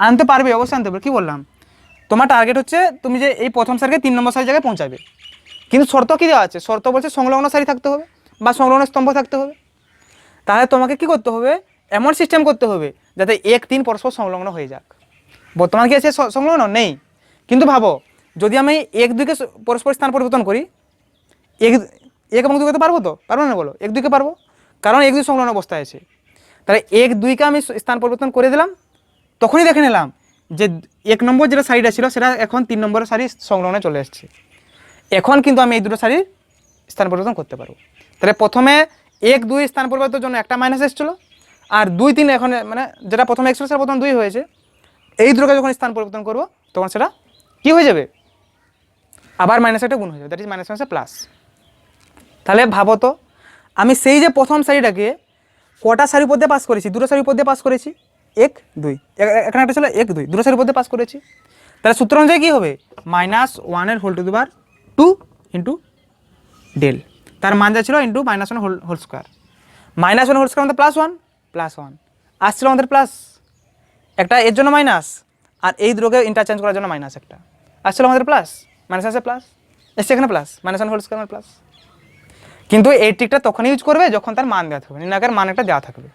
S1: আনতে পারবে, অবশ্যই আনতে পারবে। কী বললাম, তোমার টার্গেট হচ্ছে তুমি যে এই প্রথম সারিকে 3 নম্বর সারি জায়গায় পৌঁছাবে, কিন্তু শর্ত কী দেওয়া আছে? শর্ত বলছে সংলগ্ন সারি থাকতে হবে বা সংলগ্ন স্তম্ভ থাকতে হবে। তাহলে তোমাকে কি করতে হবে? এমন সিস্টেম করতে হবে যাতে 1 3 পরস্পর সংলগ্ন হয়ে যাক। বর্তমান কি আছে সংলগ্ন নেই, কিন্তু ভাবো যদি আমি 1 2কে পরস্পর স্থান পরিবর্তন করি, 1 এবং 2কে তো পারবো, তো পারবো না বলো? 1 2কে পারবো, কারণ 1 2 সংলগ্ন অবস্থায় আছে। তাহলে 1 2কে আমি স্থান পরিবর্তন করে দিলাম, তখনই দেখে নিলাম যে 1 নম্বর যেটা সারিটা ছিল সেটা এখন 3 নম্বরের সারি সংলগ্নে চলে আসছে। এখন কিন্তু আমি এই দুটো সারির স্থান পরিবর্তন করতে পারবো। তাহলে প্রথমে 1 2 স্থান পরিবর্তনের জন্য একটা মাইনাস এসেছিলো, আর 2 3 এখন মানে যেটা প্রথমে এক্স সেটা প্রথম 2 হয়েছে। এই দুটোকে যখন স্থান পরিবর্তন করবো তখন সেটা কি হয়ে যাবে? আবার মাইনাস একটা গুণ হয়ে যাবে, দ্যাট ইজ মাইনাস প্লাস। তাহলে ভাবো তো আমি সেই যে প্রথম সারিটাকে কটা সারির উপর দিয়ে পাস করেছি? দুটো সারির উপর দিয়ে পাস করেছি, 1 2, এখানে একটা ছিল 1 2, দুটো সারির উপর দিয়ে পাস করেছি। তাহলে সূত্র অনুযায়ী কী হবে? -1 whole to the power 2 into del, তার মান যা ছিল into -1 whole square. -1 whole square আমাদের +1 আসছিল আমাদের প্লাস, একটা এর জন্য মাইনাস, আর এই দুটোকে ইন্টারচেঞ্জ করার জন্য মাইনাস একটা আসছিল আমাদের প্লাস, মাইনাস আছে প্লাস, এসছে এখানে প্লাস, -1 হোল স্কোয়ার প্লাস। কিন্তু এই ট্রিকটা তখন ইউজ করবে যখন তার মান দেওয়া থাকবে, নির্ণায়কের মান একটা দেওয়া থাকবে।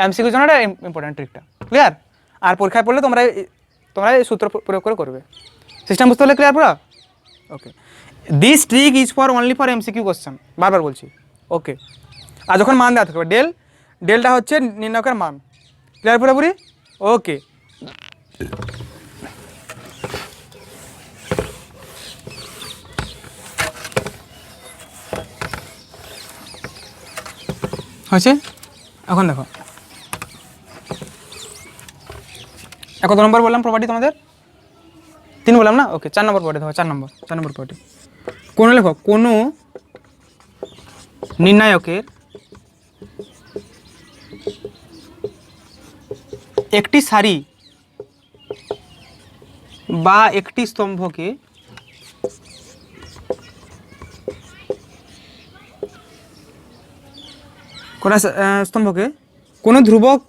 S1: এমসিকিউর জন্য এটা ইম্পর্টেন্ট ট্রিকটা, ক্লিয়ার? আর পরীক্ষায় পড়লে তোমরা এই সূত্র প্রয়োগ করে করবে। সিস্টেম বুঝতে হলে ক্লিয়ার পুরো? Okay, this trick is for only for MCQ question, বারবার বলছি। ওকে, আর যখন মান দেওয়া থাকবে ডেলটা হচ্ছে নির্ণায়কের মান, ক্লিয়ার পুরোপুরি? ওকে, হয়েছে? এখন দেখো কত নম্বর বললাম প্রপার্টি তোমাদের? 3 বললাম না? ওকে, 4 নম্বর প্রপার্টি দেখো, 4 নম্বর প্রপার্টি। কোনো লেখো, কোনো নির্ণায়কের একটি সারি বা একটি স্তম্ভকে কোনো ধ্রুবক,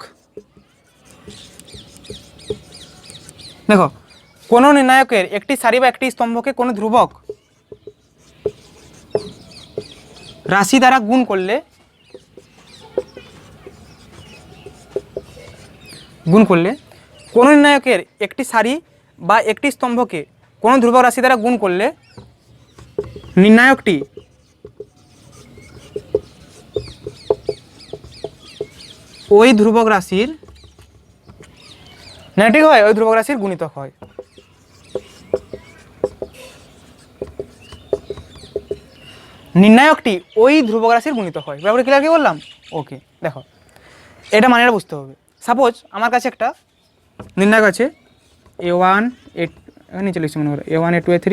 S1: দেখো কোনো নির্ণায়কের একটি সারি বা একটি স্তম্ভকে কোনো ধ্রুবক রাশি দ্বারা গুণ করলে কোনো নির্ণায়কের একটি সারি বা একটি স্তম্ভকে কোনো ধ্রুবক রাশি দ্বারা গুণ করলে নির্ণায়কটি ওই ধ্রুবক রাশির নেগেটিভ হয়, ওই ধ্রুবক রাশির গুণিতক হয়। নির্ণায়কটি ওই ধ্রুবক রাশির গুণিতক হয়, ব্যাপারে ক্লিয়ার কি বললাম? ওকে, দেখো এটা মানে বুঝতে হবে। সাপোজ আমার কাছে একটা নির্ণায়ক আছে A1 নিচে লিখছি মনে করো A1 A2 A3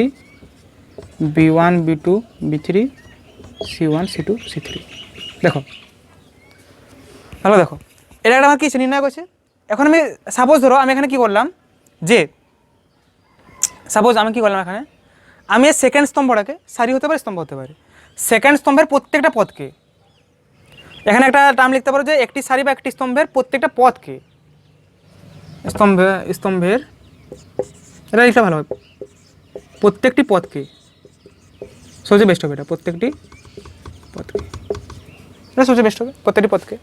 S1: B1 B2 B3 C1 C2 C3। দেখো ভালো, দেখো এটা একটা আমার কি নির্ণায়ক আছে। এখন আমি সাপোজ ধরো আমি এখানে কি করলাম, যে সাপোজ আমি কি করলাম এখানে, আমি সেকেন্ড স্তম্ভটাকে, সারি হতে পারে স্তম্ভ হতে পারে, সেকেন্ড স্তম্ভের প্রত্যেকটা পদকে, এখানে একটা টার্ম লিখতে পারো যে একটি সারি বা একটি স্তম্ভের প্রত্যেকটা পদকে স্তম্ভের এটা লিখতে ভালো হবে, প্রত্যেকটি পদকে, সবচেয়ে বেস্ট হবে এটা, প্রত্যেকটি পদকে, এটা সবচেয়ে বেস্ট হবে, প্রত্যেকটি পদকে।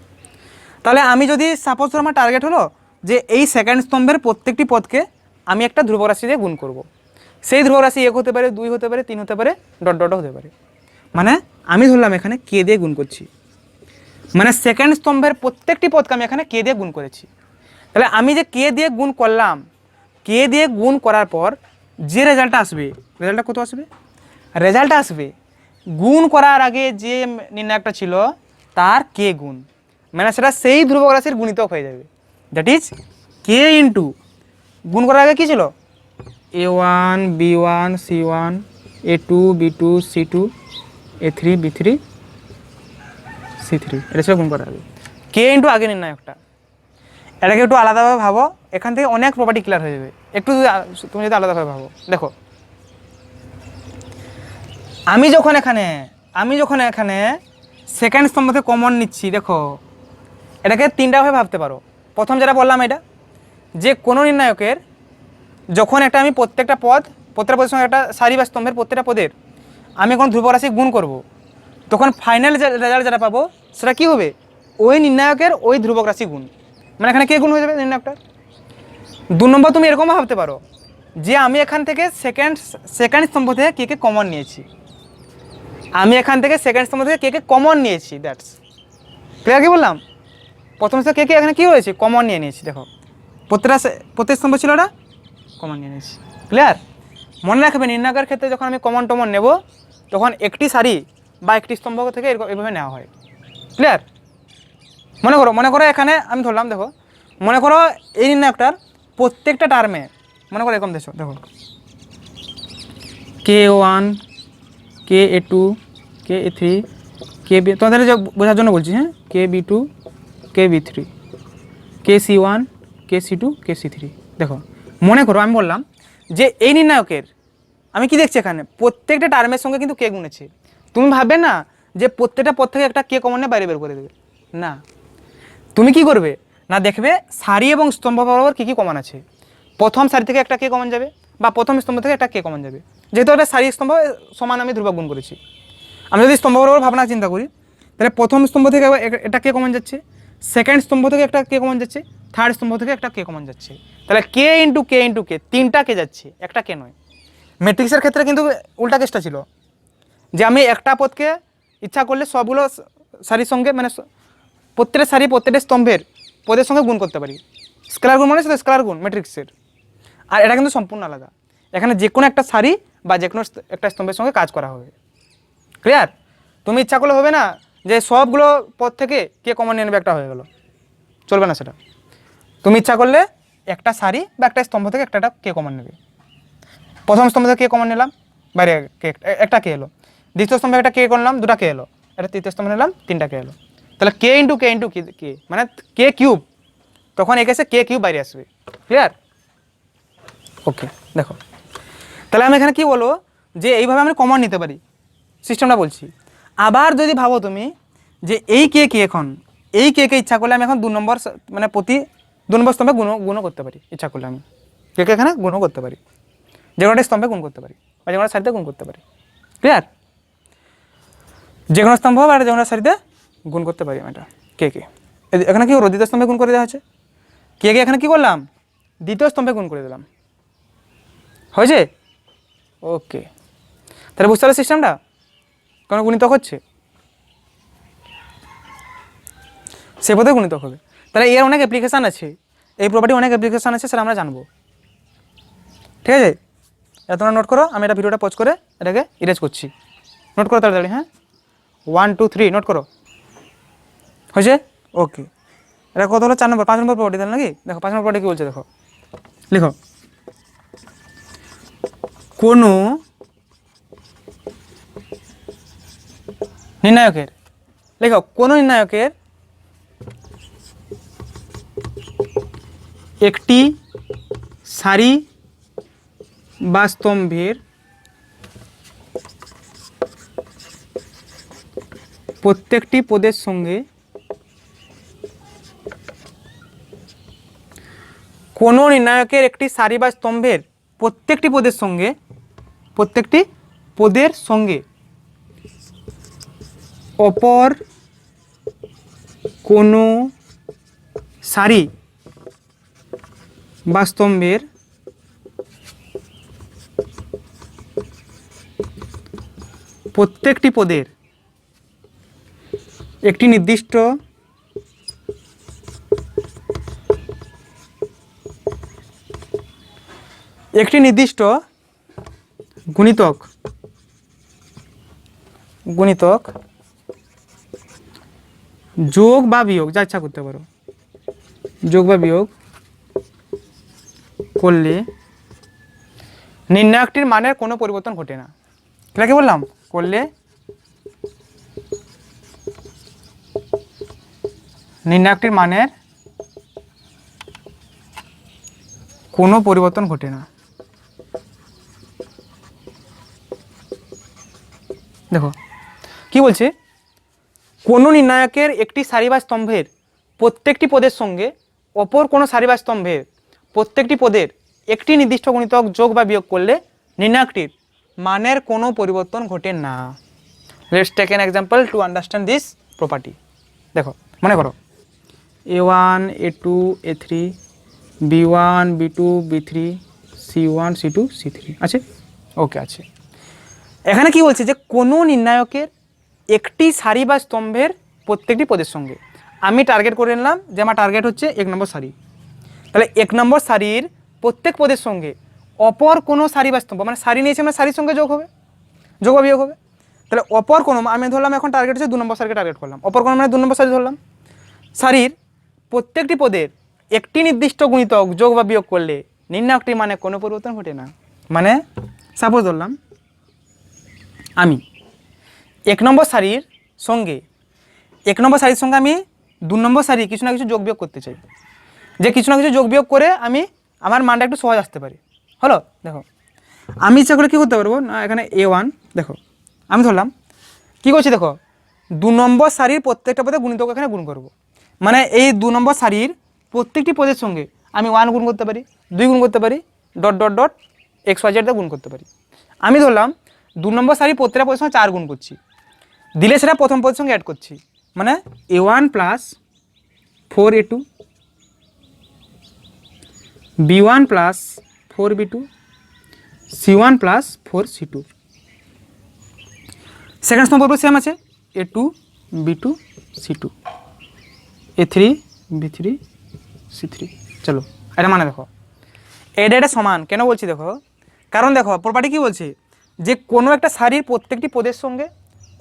S1: তাহলে আমি যদি সাপোজ আমার টার্গেট হলো যে এই সেকেন্ড স্তম্ভের প্রত্যেকটি পদকে আমি একটা ধ্রুবক রাশি দিয়ে গুণ করব, সেই ধ্রুবক রাশি 1 হতে পারে, 2 হতে পারে, 3 হতে পারে, ডট ডট হতে পারে। মানে আমি ধরলাম এখানে কে দিয়ে গুণ করছি, মানে সেকেন্ড স্তম্ভের প্রত্যেকটি পদকে আমি এখানে কে দিয়ে গুণ করেছি। তাহলে আমি যে কে দিয়ে গুণ করলাম, কে দিয়ে গুণ করার পর যে রেজাল্টটা আসবে, রেজাল্টটা কত আসবে, রেজাল্টটা আসবে গুণ করার আগে যে নির্ণায়কটা ছিল তার কে গুণ, মানে সেটা সেই ধ্রুবক রাশির গুণিতক হয়ে যাবে। দ্যাট ইজ কে ইন্টু, গুণ করার আগে কী ছিল, A1 B1 C1 A2 B2 C2 A3 B3 C3, এটা ছিল গুণ করার আগে, কে ইন্টু আগে নির্ণায়কটা। এটাকে একটু আলাদাভাবে ভাবো, এখান থেকে অনেক প্রপার্টি ক্লিয়ার হয়ে যাবে। একটু তুমি যদি আলাদাভাবে ভাবো, দেখো আমি যখন এখানে সেকেন্ড স্তম্ভ থেকে কমন নিচ্ছি, দেখো এটাকে তিনটাভাবে ভাবতে পারো। প্রথম যেটা বললাম এটা, যে কোনো নির্ণায়কের যখন একটা আমি প্রত্যেকটা পদের সঙ্গে একটা সারি বা স্তম্ভের প্রত্যেকটা পদের আমি এখন ধ্রুবক রাশি গুণ করব, তখন ফাইনাল রেজাল্ট যেটা পাবো সেটা কী হবে, ওই নির্ণায়কের ওই ধ্রুবক রাশি গুণ, মানে এখানে কে গুণ হয়ে যাবে নির্ণায়কটার। 2 নম্বর তুমি এরকম ভাবতে পারো যে আমি এখান থেকে সেকেন্ড স্তম্ভ থেকে কে কমন নিয়েছি, আমি এখান থেকে সেকেন্ড স্তম্ভ থেকে কে কমন নিয়েছি, দ্যাটস ক্লিয়ার। কি বললাম, প্রথম স্তম্ভ কে এখানে কী হয়েছে, কমন নিয়ে নিয়েছি। দেখো প্রত্যেক স্তম্ভ ছিল ওটা কমন নিয়ে নিয়েছি, ক্লিয়ার। মনে রাখবে নির্ণায়কের ক্ষেত্রে যখন আমি কমন টমন নেব তখন একটি সারি বা একটি স্তম্ভ থেকে এভাবে নেওয়া হয়, ক্লিয়ার। মনে করো এখানে আমি ধরলাম, দেখো মনে করো এই নির্ণায়কটার প্রত্যেকটা টার্মে মনে করো এরকম দেখো K1 KA2 KA3 KB, তোমাদের বোঝার জন্য বলছি, হ্যাঁ, KB2 KB3 KC1 KC2 KC3। দেখো মনে করো আমি বললাম যে এই নির্ণায়কের আমি কি দেখছি এখানে প্রত্যেকটা টার্মের সঙ্গে কিন্তু কে গুণেছে। তুমি ভাববে না যে প্রত্যেকটা পদ থেকে একটা কে কমন বাইরে বের করে দেবে, না। তুমি কি করবে না, দেখবে সারি এবং স্তম্ভ বরাবর কী কী কমন আছে, প্রথম সারি থেকে একটা কে কমন যাবে বা প্রথম স্তম্ভ থেকে একটা কে কমন যাবে। যেহেতু একটা সারি স্তম্ভ সমান আমি ধ্রুবক গুণ করেছি, আমি যদি স্তম্ভ বরাবর ভাবনা চিন্তা করি তাহলে প্রথম স্তম্ভ থেকে একটা কে কমন যাচ্ছে, সেকেন্ড স্তম্ভ থেকে একটা কে কমন যাচ্ছে, থার্ড স্তম্ভ থেকে একটা কে কমন যাচ্ছে। তাহলে কে ইন্টু কে তিনটা কে যাচ্ছে, একটা কে নয়। ম্যাট্রিক্সের ক্ষেত্রে কিন্তু উল্টা কেসটা ছিল যে আমি একটা পদকে ইচ্ছা করলে সবগুলো সারির সঙ্গে, মানে প্রত্যেকটা সারি প্রত্যেকটা স্তম্ভের পদের সঙ্গে গুণ করতে পারি। স্কেলার গুণ মানে সেটা স্কেলার গুণ ম্যাট্রিক্সের, আর এটা কিন্তু সম্পূর্ণ আলাদা। এখানে যে কোনো একটা সারি বা যে কোনো একটা স্তম্ভের সঙ্গে কাজ করা হবে, ক্লিয়ার। তুমি ইচ্ছা করলে হবে না যে সবগুলো পদ থেকে কে কমন নিয়ে নেবে একটা হয়ে গেল, চলবে না সেটা। তুমি ইচ্ছা করলে একটা সারি বা একটা স্তম্ভ থেকে একটা কে কমন নেবে। প্রথম স্তম্ভ থেকে কে কমন নিলাম, বাইরে একটা কে এলো, দ্বিতীয় স্তম্ভে একটা কে করলাম, দুটা কে এলো, এটা তৃতীয় স্তম্ভে নিলাম, তিনটা কে এলো। তাহলে কে ইন্টু কে মানে কে কিউব, তখন এসে কে কিউব বাইরে আসবে, ক্লিয়ার। ওকে, দেখো তাহলে আমি এখানে কি বলবো যে এইভাবে আমি কমন নিতে পারি, সিস্টেমটা বলছি। আবার যদি ভাবো তুমি যে এই কে এখন এই কে ইচ্ছা করলে আমি এখন 2 নম্বর মানে প্রতি 2 নম্বর স্তম্ভে গুণও করতে পারি, ইচ্ছা করলে আমি কে এখানে গুণও করতে পারি, যে কোনো স্তম্ভে গুণ করতে পারি বা যে কোনো সারিতে গুণ করতে পারি, ক্লিয়ার। যে কোনো স্তম্ভ বা যে কোনো সারিতে গুণ করতে পারি আমি এটা কে এখানে কি হলো, দ্বিতীয় স্তম্ভে গুণ করে দেওয়া হয়েছে, কে এখানে কি করলাম, দ্বিতীয় স্তম্ভে গুণ করে দিলাম, হয়েছে। ওকে, তাহলে বুঝতে পারলে সিস্টেমটা কোনো গুণিতক হচ্ছে, সে পথে গুণিতক হবে। তাহলে এর অনেক অ্যাপ্লিকেশান আছে, এই প্রপার্টি অনেক অ্যাপ্লিকেশান আছে, সেটা আমরা জানবো, ঠিক আছে। তোমরা নোট করো, আমি এটা ভিডিওটা পজ করে এটাকে ইরেজ করছি, নোট করো তাড়াতাড়ি, হ্যাঁ 1 2 3 নোট করো, হয়েছে। ওকে, এটা কত হলো, 4 নম্বর 5 নম্বর প্রপার্টি তাহলে নাকি। দেখো 5 নম্বর প্রপার্টি কী বলছে, দেখো লিখো, কোনো নির্ণায়কের, লেখো কোনো নির্ণায়কের একটি সারি বা স্তম্ভের প্রত্যেকটি পদের সঙ্গে কোনো নির্ণায়কের একটি সারি বা স্তম্ভের প্রত্যেকটি পদের সঙ্গে অপর কোনো সারি বা স্তম্ভের প্রত্যেকটি পদের একটি নির্দিষ্ট গুণিতক যোগ বা বিয়োগ, যা ইচ্ছা করতে পারো, যোগ বা বিয়োগ করলে নির্ণায়কটির মানের কোনো পরিবর্তন ঘটে না। কি বললাম? করলে নির্ণায়কটির মানের কোনো পরিবর্তন ঘটে না। দেখো কি বলছে, কোনো নির্ণায়কের একটি সারি বা স্তম্ভের প্রত্যেকটি পদের সঙ্গে অপর কোনো সারি বা স্তম্ভের প্রত্যেকটি পদের একটি নির্দিষ্ট গুণিতক যোগ বা বিয়োগ করলে নির্ণায়কটির মানের কোনো পরিবর্তন ঘটে না। Let's take an example to understand this property. দেখো মনে করো a1 a2 a3 b1 b2 b3 c1 c2 c3 আছে, ওকে আছে। এখানে কি বলছে যে কোনো নির্ণায়কের একটি সারি বা স্তম্ভের প্রত্যেকটি পদের সঙ্গে আমি টার্গেট করে নিলাম যে আমার টার্গেট হচ্ছে 1 নম্বর সারি, তাহলে 1 নম্বর সারির প্রত্যেক পদের সঙ্গে অপর কোনো সারি বা স্তম্ভ, মানে সারি নিয়েছি আমরা, সারির সঙ্গে যোগ বা বিয়োগ হবে। তাহলে অপর কোনো, আমি ধরলাম এখন টার্গেট হচ্ছে 2 নম্বর সারিকে টার্গেট করলাম, অপর কোনো মানে 2 নম্বর সারি ধরলাম, সারির প্রত্যেকটি পদের একটি নির্দিষ্ট গুণিতক যোগ বা বিয়োগ করলে নির্ণায়কটি মানে কোনো পরিবর্তন ঘটে না। মানে সাপোজ ধরলাম আমি 1 নম্বর সারির সঙ্গে আমি 2 নম্বর সারি কিছু না কিছু যোগ বিয়োগ করতে চাই, যে কিছু না কিছু যোগ বিয়োগ করে আমি আমার মানটা একটু সহজ আসতে পারি। হলো, দেখো আমি ইচ্ছা করে কী করতে পারবো না, এখানে a1 দেখো আমি ধরলাম কী করছি, দেখো 2 নম্বর সারির প্রত্যেকটা পদে গুণিতক এখানে গুণ করব, মানে এই 2 নম্বর সারির প্রত্যেকটি পদের সঙ্গে আমি 1 গুণ করতে পারি, 2 গুণ করতে পারি, ডট ডট ডট XYZ দিয়ে গুণ করতে পারি। আমি ধরলাম 2 নম্বর সারি প্রত্যেকটা পদের সঙ্গে 4 গুণ করছি, দিলে সেটা প্রথম পদের সঙ্গে অ্যাড করছি, মানে a1 plus 4a2 b1 plus 4b2 c1 plus 4c2। Second স্তম্ভ সেম আছে a2 b2 c2 a3 b3 c3। চলো এটা মানে দেখো এটা সমান কেন বলছি, দেখো কারণ দেখো প্রপার্টি কি বলছে যে কোনো একটা সারির প্রত্যেকটি পদের সঙ্গে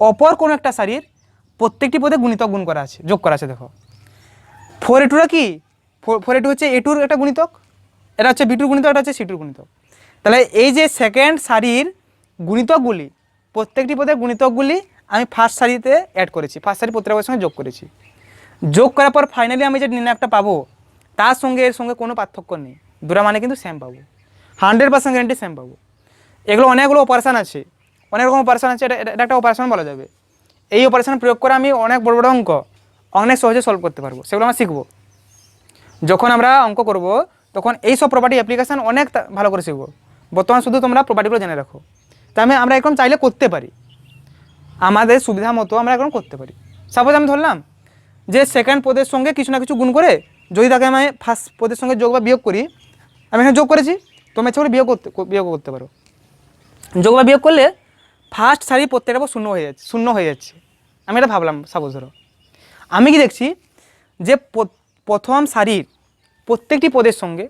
S1: অপর কোনো একটা সারির প্রত্যেকটি পদে গুণিতক গুণ করা আছে, যোগ করা আছে। দেখো 4a2টা কি, 4a2 হচ্ছে a2র একটা গুণিতক, এটা হচ্ছে b2র গুণিতক, এটা হচ্ছে c2র গুণিতক। তাহলে এই যে সেকেন্ড সারির গুণিতকগুলি, প্রত্যেকটি পদের গুণিতকগুলি আমি ফার্স্ট সারিতে অ্যাড করেছি, ফার্স্ট সারি প্রত্যেকটার সঙ্গে যোগ করেছি। যোগ করার পর ফাইনালি আমি যে নির্ণায়কটা পাবো তার সঙ্গে এর সঙ্গে কোনো পার্থক্য নেই, দুটো মানে কিন্তু সেম পাবো, 100% গ্যারান্টি সেম পাবো। এগুলো অনেকগুলো অপারেশান আছে, অনেক রকম অপারেশান আছে, এটা একটা অপারেশান বলা যাবে। এই অপারেশান প্রয়োগ করে আমি অনেক বড় বড় অঙ্ক অনেক সহজে সলভ করতে পারবো, সেগুলো আমরা শিখবো। যখন আমরা অঙ্ক করব তখন এই সব প্রপার্টি অ্যাপ্লিকেশান অনেক ভালো করে শিখবো। বর্তমান শুধু তোমরা প্রপার্টিগুলো জেনে রাখো, তাই আমরা এখন চাইলে করতে পারি, আমাদের সুবিধা মতো আমরা এখন করতে পারি। সাপোজ আমি ধরলাম যে সেকেন্ড পদের সঙ্গে কিছু না কিছু গুণ করে যদি তাকে আমি ফার্স্ট পদের সঙ্গে যোগ বা বিয়োগ করি, আমি এখানে যোগ করেছি, তুমি ইচ্ছা করে বিয়োগ করতে পারো। যোগ বা বিয়োগ করলে ফার্স্ট সারি প্রত্যেকটা পদ শূন্য হয়ে যাচ্ছে। আমি এটা ভাবলাম, সাপোজ ধরো আমি কি দেখছি যে প্রথম সারির প্রত্যেকটি পদের সঙ্গে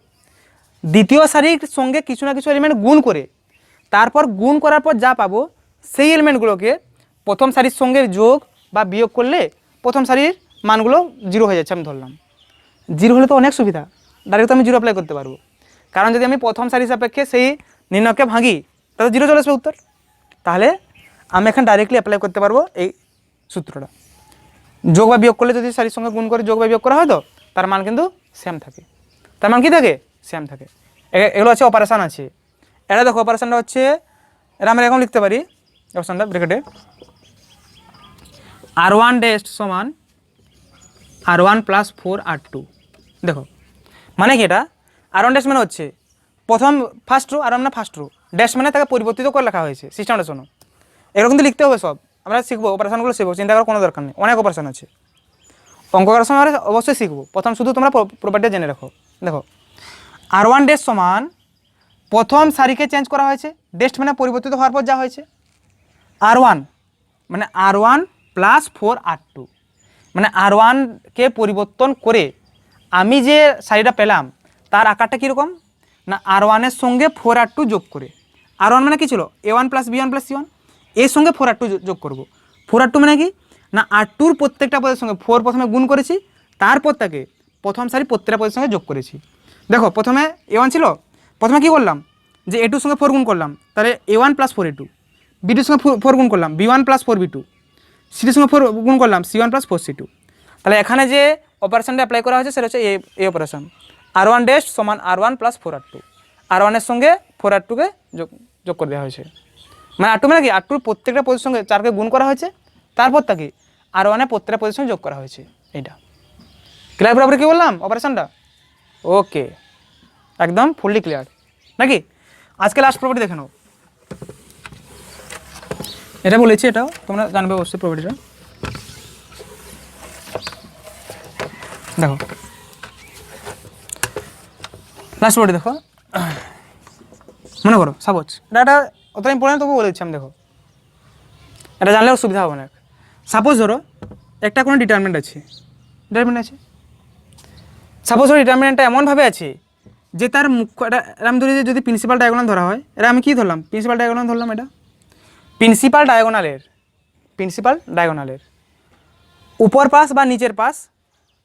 S1: দ্বিতীয় সারির সঙ্গে কিছু না কিছু এলিমেন্ট গুণ করে তারপর গুণ করার পর যা পাবো সেই এলিমেন্টগুলোকে প্রথম সারির সঙ্গে যোগ বা বিয়োগ করলে প্রথম সারির মানগুলো 0 হয়ে যাচ্ছে। আমি ধরলাম 0 হলে তো অনেক সুবিধা, ডাইরেক্ট আমি 0 অ্যাপ্লাই করতে পারবো, কারণ যদি আমি প্রথম সারি সাপেক্ষে সেই নির্ণয়কে ভাঙি তাহলে 0 চলে আসবে উত্তর। তাহলে আমি এখানে ডাইরেক্টলি অ্যাপ্লাই করতে পারবো এই সূত্রটা। যোগ বা বিয়োগ করলে যদি সারির সঙ্গে গুণ করে যোগ বা বিয়োগ করা হয় তো তার মান কিন্তু সেম থাকে, তার মান কি থাকে, সেম থাকে। এগুলো হচ্ছে অপারেশান আছে। এটা দেখো অপারেশানটা হচ্ছে, এটা আমরা এখন লিখতে পারি অপশানটা ব্র্যাকেটে r1 ড্যাশ সমান r1 প্লাস 4 r2। দেখো মানে কি, এটা R1 ড্যাশ মানে হচ্ছে প্রথম ফার্স্ট রো, R1 মানে ফার্স্ট রো, ড্যাশ মানে তাকে পরিবর্তিত করে লেখা হয়েছে সিস্টেমটা। শোনো, এরকম কিন্তু লিখতে হবে সব, আমরা শিখবো অপারেশনগুলো শিখবো, চিন্তা করার কোনো দরকার নেই, অনেক অপারেশন আছে। অঙ্ক করার সময় আমরা অবশ্যই শিখবো, প্রথম শুধু তোমরা প্রপার্টিটা জেনে রাখো। দেখো R1 ড্যাশ সমান প্রথম সারিকে চেঞ্জ করা হয়েছে, ড্যাশ মানে পরিবর্তিত হওয়ার পর যা হয়েছে, R1 মানে R1 প্লাস 4R2, মানে R1কে পরিবর্তন করে আমি যে সারিটা পেলাম তার আকারটা কীরকম না R1-এর সঙ্গে 4R2 যোগ করে। R1 মানে কী ছিল A1 plus B1 plus C1, এর সঙ্গে 4R2 যোগ করব। 4R2 মানে কি না R2-র প্রত্যেকটা পদের সঙ্গে 4 প্রথমে গুণ করেছি, তারপর তাকে প্রথম সারি প্রত্যেকটা পদের সঙ্গে যোগ করেছি। দেখো প্রথমে A1 ছিল, প্রথমে কী করলাম যে A2-র সঙ্গে 4 গুণ করলাম, তাহলে A1 প্লাস 4A2, B2-র সঙ্গে 4 গুণ করলাম B1 প্লাস 4B2, C2-র সঙ্গে 4 গুণ করলাম C1 প্লাস 4C2। তাহলে এখানে যে অপারেশনটা অ্যাপ্লাই করা হয়েছে সেটা হচ্ছে এই অপারেশন, R1 ড্যাশ সমান R1 প্লাস 4R2, R1-এর সঙ্গে 4R2-কে যোগ করে দেওয়া হয়েছে। মানে R2 মানে কি R2-র প্রত্যেকটা পদের সঙ্গে 4কে গুণ করা হয়েছে, তারপর তাকে R1-এর প্রত্যেকটা পদের সঙ্গে যোগ করা হয়েছে। এইটা ক্লিয়ার বরাবর কী বললাম অপারেশনটা? ওকে, একদম ফুললি ক্লিয়ার নাকি? আজকে লাস্ট প্রপার্টি দেখে নাও, এটা বলেছি, এটাও তোমরা জানবে অবশ্যই প্রপার্টিটা। দেখো লাস্ট প্রপার্টি দেখো, মনে করো সাপোজ এটা অতটা ইম্পর্টেন্ট তবু বলে দিচ্ছি আমি। দেখো এটা জানলেও সুবিধা হবে অনেক। সাপোজ ধরো একটা কোনো ডিটারমিনেন্ট আছে, সাপোজ ধরো ডিটারমিনেন্টটা এমনভাবে আছে যে তার মুখ্য, এটা আমি ধরি যদি প্রিন্সিপাল ডায়াগোনাল ধরা হয়, এটা আমি কী ধরলাম প্রিন্সিপাল ডায়াগোনাল ধরলাম, এটা প্রিন্সিপাল ডায়াগোনালের উপর পাশ বা নিচের পাশ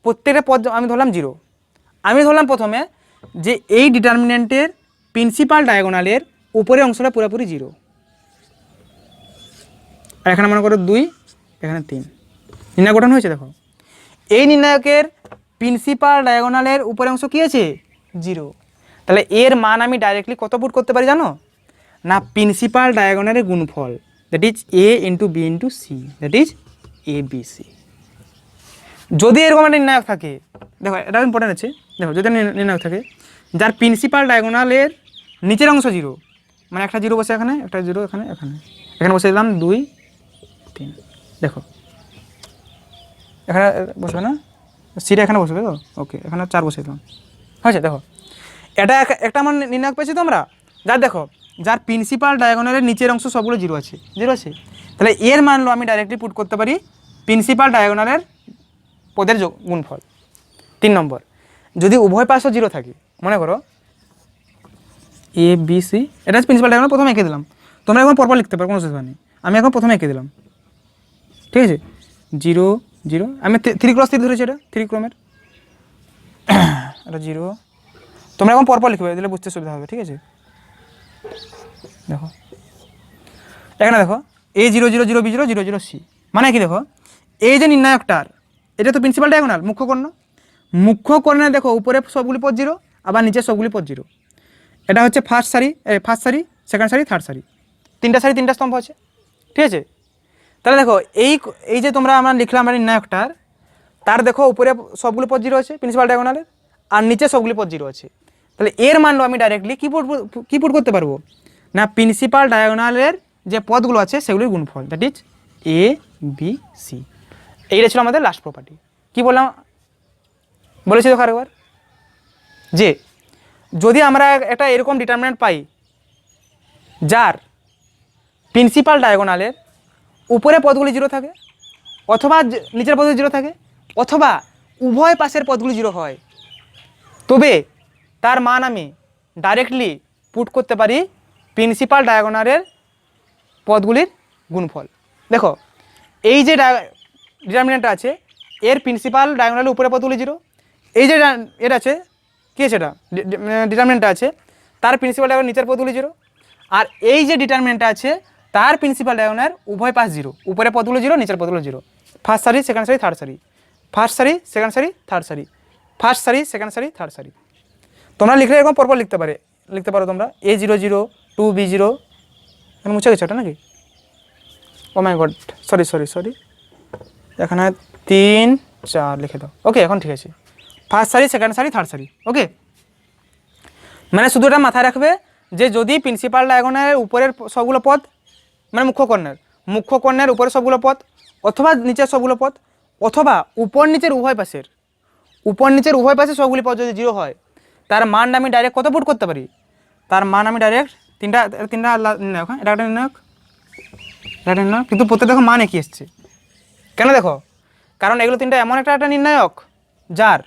S1: প্রত্যেকটা পদ আমি ধরলাম 0। আমি ধরলাম প্রথমে যে এই ডিটারমিনেন্টের প্রিন্সিপাল ডায়াগোনালের উপরের অংশটা পুরোপুরি 0, আর এখানে মনে করো 2, এখানে 3, নির্ণয় গঠন হয়েছে। দেখো এই নির্ণায়কের প্রিন্সিপাল ডায়াগোনালের উপরের অংশ কী আছে 0, তাহলে এর মান আমি ডাইরেক্টলি কত পুট করতে পারি জানো না প্রিন্সিপাল ডায়াগোনালের গুণফল, that is A into B into C, that is ABC। যদি এরকম একটা নির্ণায়ক থাকে, দেখো এটা ইম্পর্টেন্ট আছে, দেখো যদি নির্ণায়ক থাকে যার প্রিন্সিপাল ডায়াগোনালের নিচের অংশ 0, মানে একটা 0 বসে এখানে, একটা 0 এখানে, এখানে বসে দিলাম 2, 3, দেখো এখানে বসবে না, সিটা এখানে বসবে তো, ওকে এখানে 4 বসে দিলাম, হয়েছে। দেখো এটা একটা আমার নির্ণায়ক পেয়েছি তোমরা, যার দেখো যার প্রিন্সিপাল ডায়াগোনালের নিচের অংশ সবগুলো 0 আছে, তাহলে এর মানলো আমি ডাইরেক্টলি পুট করতে পারি প্রিন্সিপাল ডায়াগোনালের পদের গুণফল। 3 নম্বর, যদি উভয় পাশও 0 থাকে, মনে করো ABC, এটা প্রিন্সিপাল ডায়াগোনাল প্রথমে এঁকে দিলাম, তোমরা এখন পরপর লিখতে পারো কোনো অসুবিধা নেই, আমি এখন প্রথমে এঁকে দিলাম, ঠিক আছে 0 0, আমি 3x3 ধরেছি, এটা 3 ক্রমের, এটা 0, তোমরা এখন পরপর লিখবে দিলে বুঝতে সুবিধা হবে, ঠিক আছে। দেখো এখানে দেখো A0 0 0 B0 0 0 C, মানে কি দেখো এই যে নির্ণায়কটার এটা তো প্রিন্সিপাল ডায়াগোনাল মুখ্য কর্ণে দেখো উপরে সবগুলি পদ 0, আবার নিচে সবগুলি পদ 0, এটা হচ্ছে ফার্স্ট সারি, সেকেন্ড সারি, থার্ড সারি, 3টা সারি 3টা স্তম্ভ আছে, ঠিক আছে। তাহলে দেখো এই যে আমরা লিখলাম নির্ণায়কটার, তার দেখো উপরে সবগুলো পদ 0 আছে প্রিন্সিপাল ডায়াগোনালের, আর নিচে সবগুলি পদ 0 আছে, তাহলে এর মানলো আমি ডাইরেক্টলি কি পুট করতে পারবো না প্রিন্সিপাল ডায়াগোনালের যে পদগুলো আছে সেগুলির গুণফল, দ্যাট ইজ ABC। এইটা ছিল আমাদের লাস্ট প্রপার্টি। কি বললাম বলেছি দেখো আরেকবার, যে যদি আমরা একটা এরকম ডিটারমিনেন্ট পাই যার প্রিন্সিপাল ডায়াগোনালের উপরে পদগুলি 0 থাকে, অথবা নিচের পদগুলি 0 থাকে, অথবা উভয় পাশের পদগুলি 0 হয়, তবে তার মান আমি ডাইরেক্টলি পুট করতে পারি প্রিন্সিপাল ডায়াগোনালের পদগুলির গুণফল। দেখো এই যে ডিটারমিনেন্টটা আছে এর প্রিন্সিপাল ডায়াগোনালের উপরে পদগুলি 0, এই যে এটা আছে কী আছে এটা ডিটারমিনেন্টটা আছে তার প্রিন্সিপাল ডায়াগোনাল নিচের পদগুলি 0, আর এই যে ডিটারমিনেন্টটা আছে তার প্রিন্সিপাল ডায়াগোনাল উভয় পাশ 0, উপরে পদগুলো 0 নিচের পদগুলো 0, ফার্স্ট সারি সেকেন্ড সারি থার্ড সারি, ফার্স্ট সারি সেকেন্ড সারি থার্ড সারি, ফার্স্ট সারি সেকেন্ড সারি থার্ড সারি। তোমরা লিখলে এরকম পরপর লিখতে পারো তোমরা A0 0 2 B0, এখানে মুছে গেছে ওটা নাকি, ও মাই গড সরি, এখানে 3 4 লিখে দাও, ওকে এখন ঠিক আছে, ফার্স্ট সারি সেকেন্ড সারি থার্ড সারি, ওকে মানে শুধু এটা মাথায় রাখবে যে যদি প্রিন্সিপাল ডায়াগোনালের উপরের সবগুলো পদ, মানে মুখ্য কর্ণের উপরের সবগুলো পদ, অথবা নিচের সবগুলো পদ, অথবা উপর নিচের উভয় পাশে সবগুলি পদ যদি 0 হয়, তার মান আমি ডাইরেক্ট কত পুট করতে পারি? তার মান আমি ডাইরেক্ট তিনটা নির্ণায়ক, হ্যাঁ এটা একটা নির্ণায়ক, কিন্তু প্রত্যেক দেখো মান একই এসছে। কেন দেখো? কারণ এগুলো তিনটা এমন একটা নির্ণায়ক যার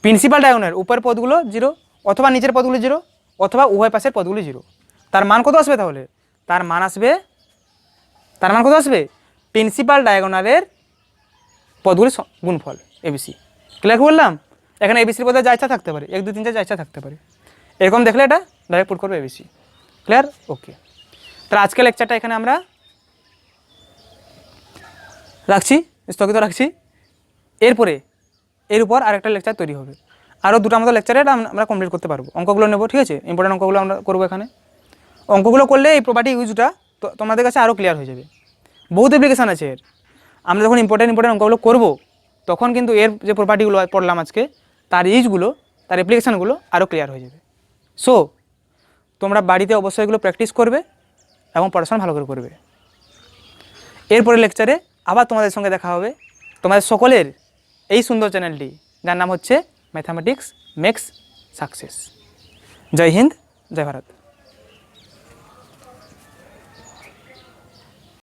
S1: প্রিন্সিপাল ডায়াগোনালের উপরের পদগুলো 0, অথবা নিচের পদগুলো 0, অথবা উভয় পাশের পদগুলো 0। তার মান কত আসবে তাহলে? তার মান কত আসবে? প্রিন্সিপাল ডায়াগোনালের পদগুলির গুণফল এবিসি। ক্লিয়ার বললাম? এখানে এবিসির পদে যা ইচ্ছা থাকতে পারে, 1 2 3 4 যা ইচ্ছা থাকতে পারে, এরকম দেখলে এটা ডাইরেক্ট পুট করবে এবিসি। ক্লিয়ার? ওকে, তাহলে আজকে লেকচারটা এখানে আমরা স্থগিত রাখছি। এর উপর আরেকটা লেকচার তৈরি হবে, আরও 2টা মতো লেকচারে আমরা কমপ্লিট করতে পারবো। অঙ্কগুলো নেবো, ঠিক আছে? ইম্পর্টেন্ট অঙ্কগুলো আমরা করবো এখানে। অঙ্কগুলো করলে এই প্রপার্টি ইউজটা তোমাদের কাছে আরও ক্লিয়ার হয়ে যাবে। বহুত অ্যাপ্লিকেশান আছে এর। আমরা যখন ইম্পর্টেন্ট অঙ্কগুলো করবো, তখন কিন্তু এর যে প্রপার্টিগুলো পড়লাম আজকে, তার ইউজগুলো, তার অ্যাপ্লিকেশানগুলো আরও ক্লিয়ার হয়ে যাবে। সো তোমরা বাড়িতে অবশ্যই এগুলো প্র্যাকটিস করবে এবং পড়াশোনা ভালো করে করবে। এরপরে লেকচারে আবার তোমাদের সঙ্গে দেখা হবে, তোমাদের সকলের এই সুন্দর চ্যানেলটি, যার নাম হচ্ছে ম্যাথামেটিক্স মেক্স সাকসেস। জয় হিন্দ, জয় ভারত।